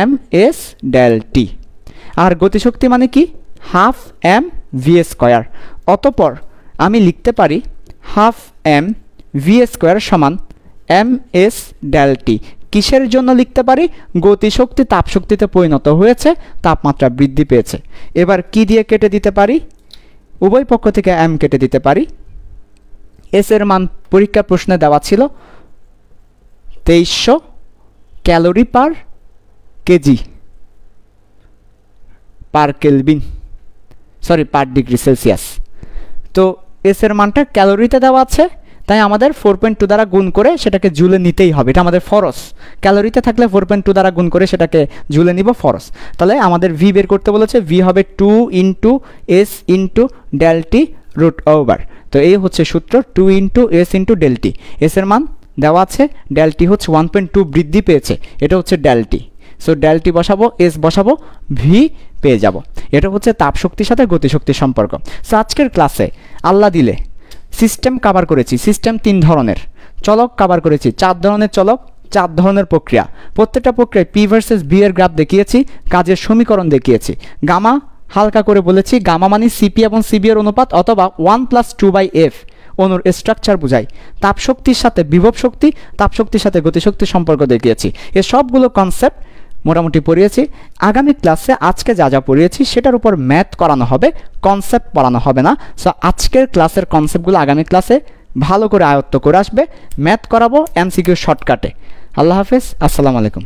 mS∆T। আর গতিশক্তি মানে কি? Half mv²। অতঃপর আমি লিখতে পারি হাফ mv² সমান mS∆T। কিসের জন্য লিখতে পারি? গতিশক্তি তাপশক্তিতে পরিণত হয়েছে, তাপমাত্রা বৃদ্ধি পেয়েছে। এবার কি দিয়ে কেটে দিতে পারি? উভয় পক্ষ থেকে m কেটে দিতে পারি। এস এর মান পরীক্ষা প্রশ্নে দেওয়া ছিল 2300 calorie per KG per kelvin, sorry per degree Celsius. তো এস এর মানটা ক্যালোরিতে দেওয়া আছে, তাই আমাদের 4.2 দ্বারা গুণ করে সেটাকে জুলে নিতেই হবে, এটা আমাদের ফরজ। ক্যালোরিতে থাকলে 4.2 দ্বারা গুণ করে সেটাকে জুলে নিব, ফরজ। তাহলে আমাদের ভি বের করতে বলেছে, ভি হবে 2 × S∆T √/। তো এই হচ্ছে সূত্র, 2 × S∆T। এস এর মান দেওয়া আছে, ∆T হচ্ছে 1.2 বৃদ্ধি পেয়েছে, এটা হচ্ছে ∆T। সো ∆T বসাবো, এস বসাবো, ভি পেয়ে যাব। এটা হচ্ছে তাপশক্তির সাথে গতিশক্তির সম্পর্ক। সো আজকের ক্লাসে আল্লাহ দিলে সিস্টেম কভার করেছি। সিস্টেম 3 ধরনের, চলক কভার করেছি 4 ধরনের চলক, 4 ধরনের প্রক্রিয়া। প্রত্যেকটা প্রক্রিয়ায় পি ভার্সেস ভি এর গ্রাফ দেখিয়েছি, কাজের সমীকরণ দেখিয়েছি। গামা হালকা করে বলেছি, গামা মানে সিপি এবং সিবি এর অনুপাত অথবা 1 + 2/f অনুর স্ট্রাকচার বোঝায়। তাপশক্তির সাথে বিভব শক্তি, তাপশক্তির সাথে গতিশক্তির সম্পর্ক দেখিয়েছি। এ সবগুলো কনসেপ্ট মোটামুটি পড়িয়েছি। আগামী ক্লাসে আজকে যা যা পড়িয়েছি সেটার উপর ম্যাথ করানো হবে, কনসেপ্ট পড়ানো হবে না। সো আজকের ক্লাসের কনসেপ্টগুলো আগামী ক্লাসে ভালো করে আয়ত্ত করে আসবে, ম্যাথ করাবো এমসিকিউ শর্টকাটে। আল্লাহ হাফেজ, আসসালামু আলাইকুম।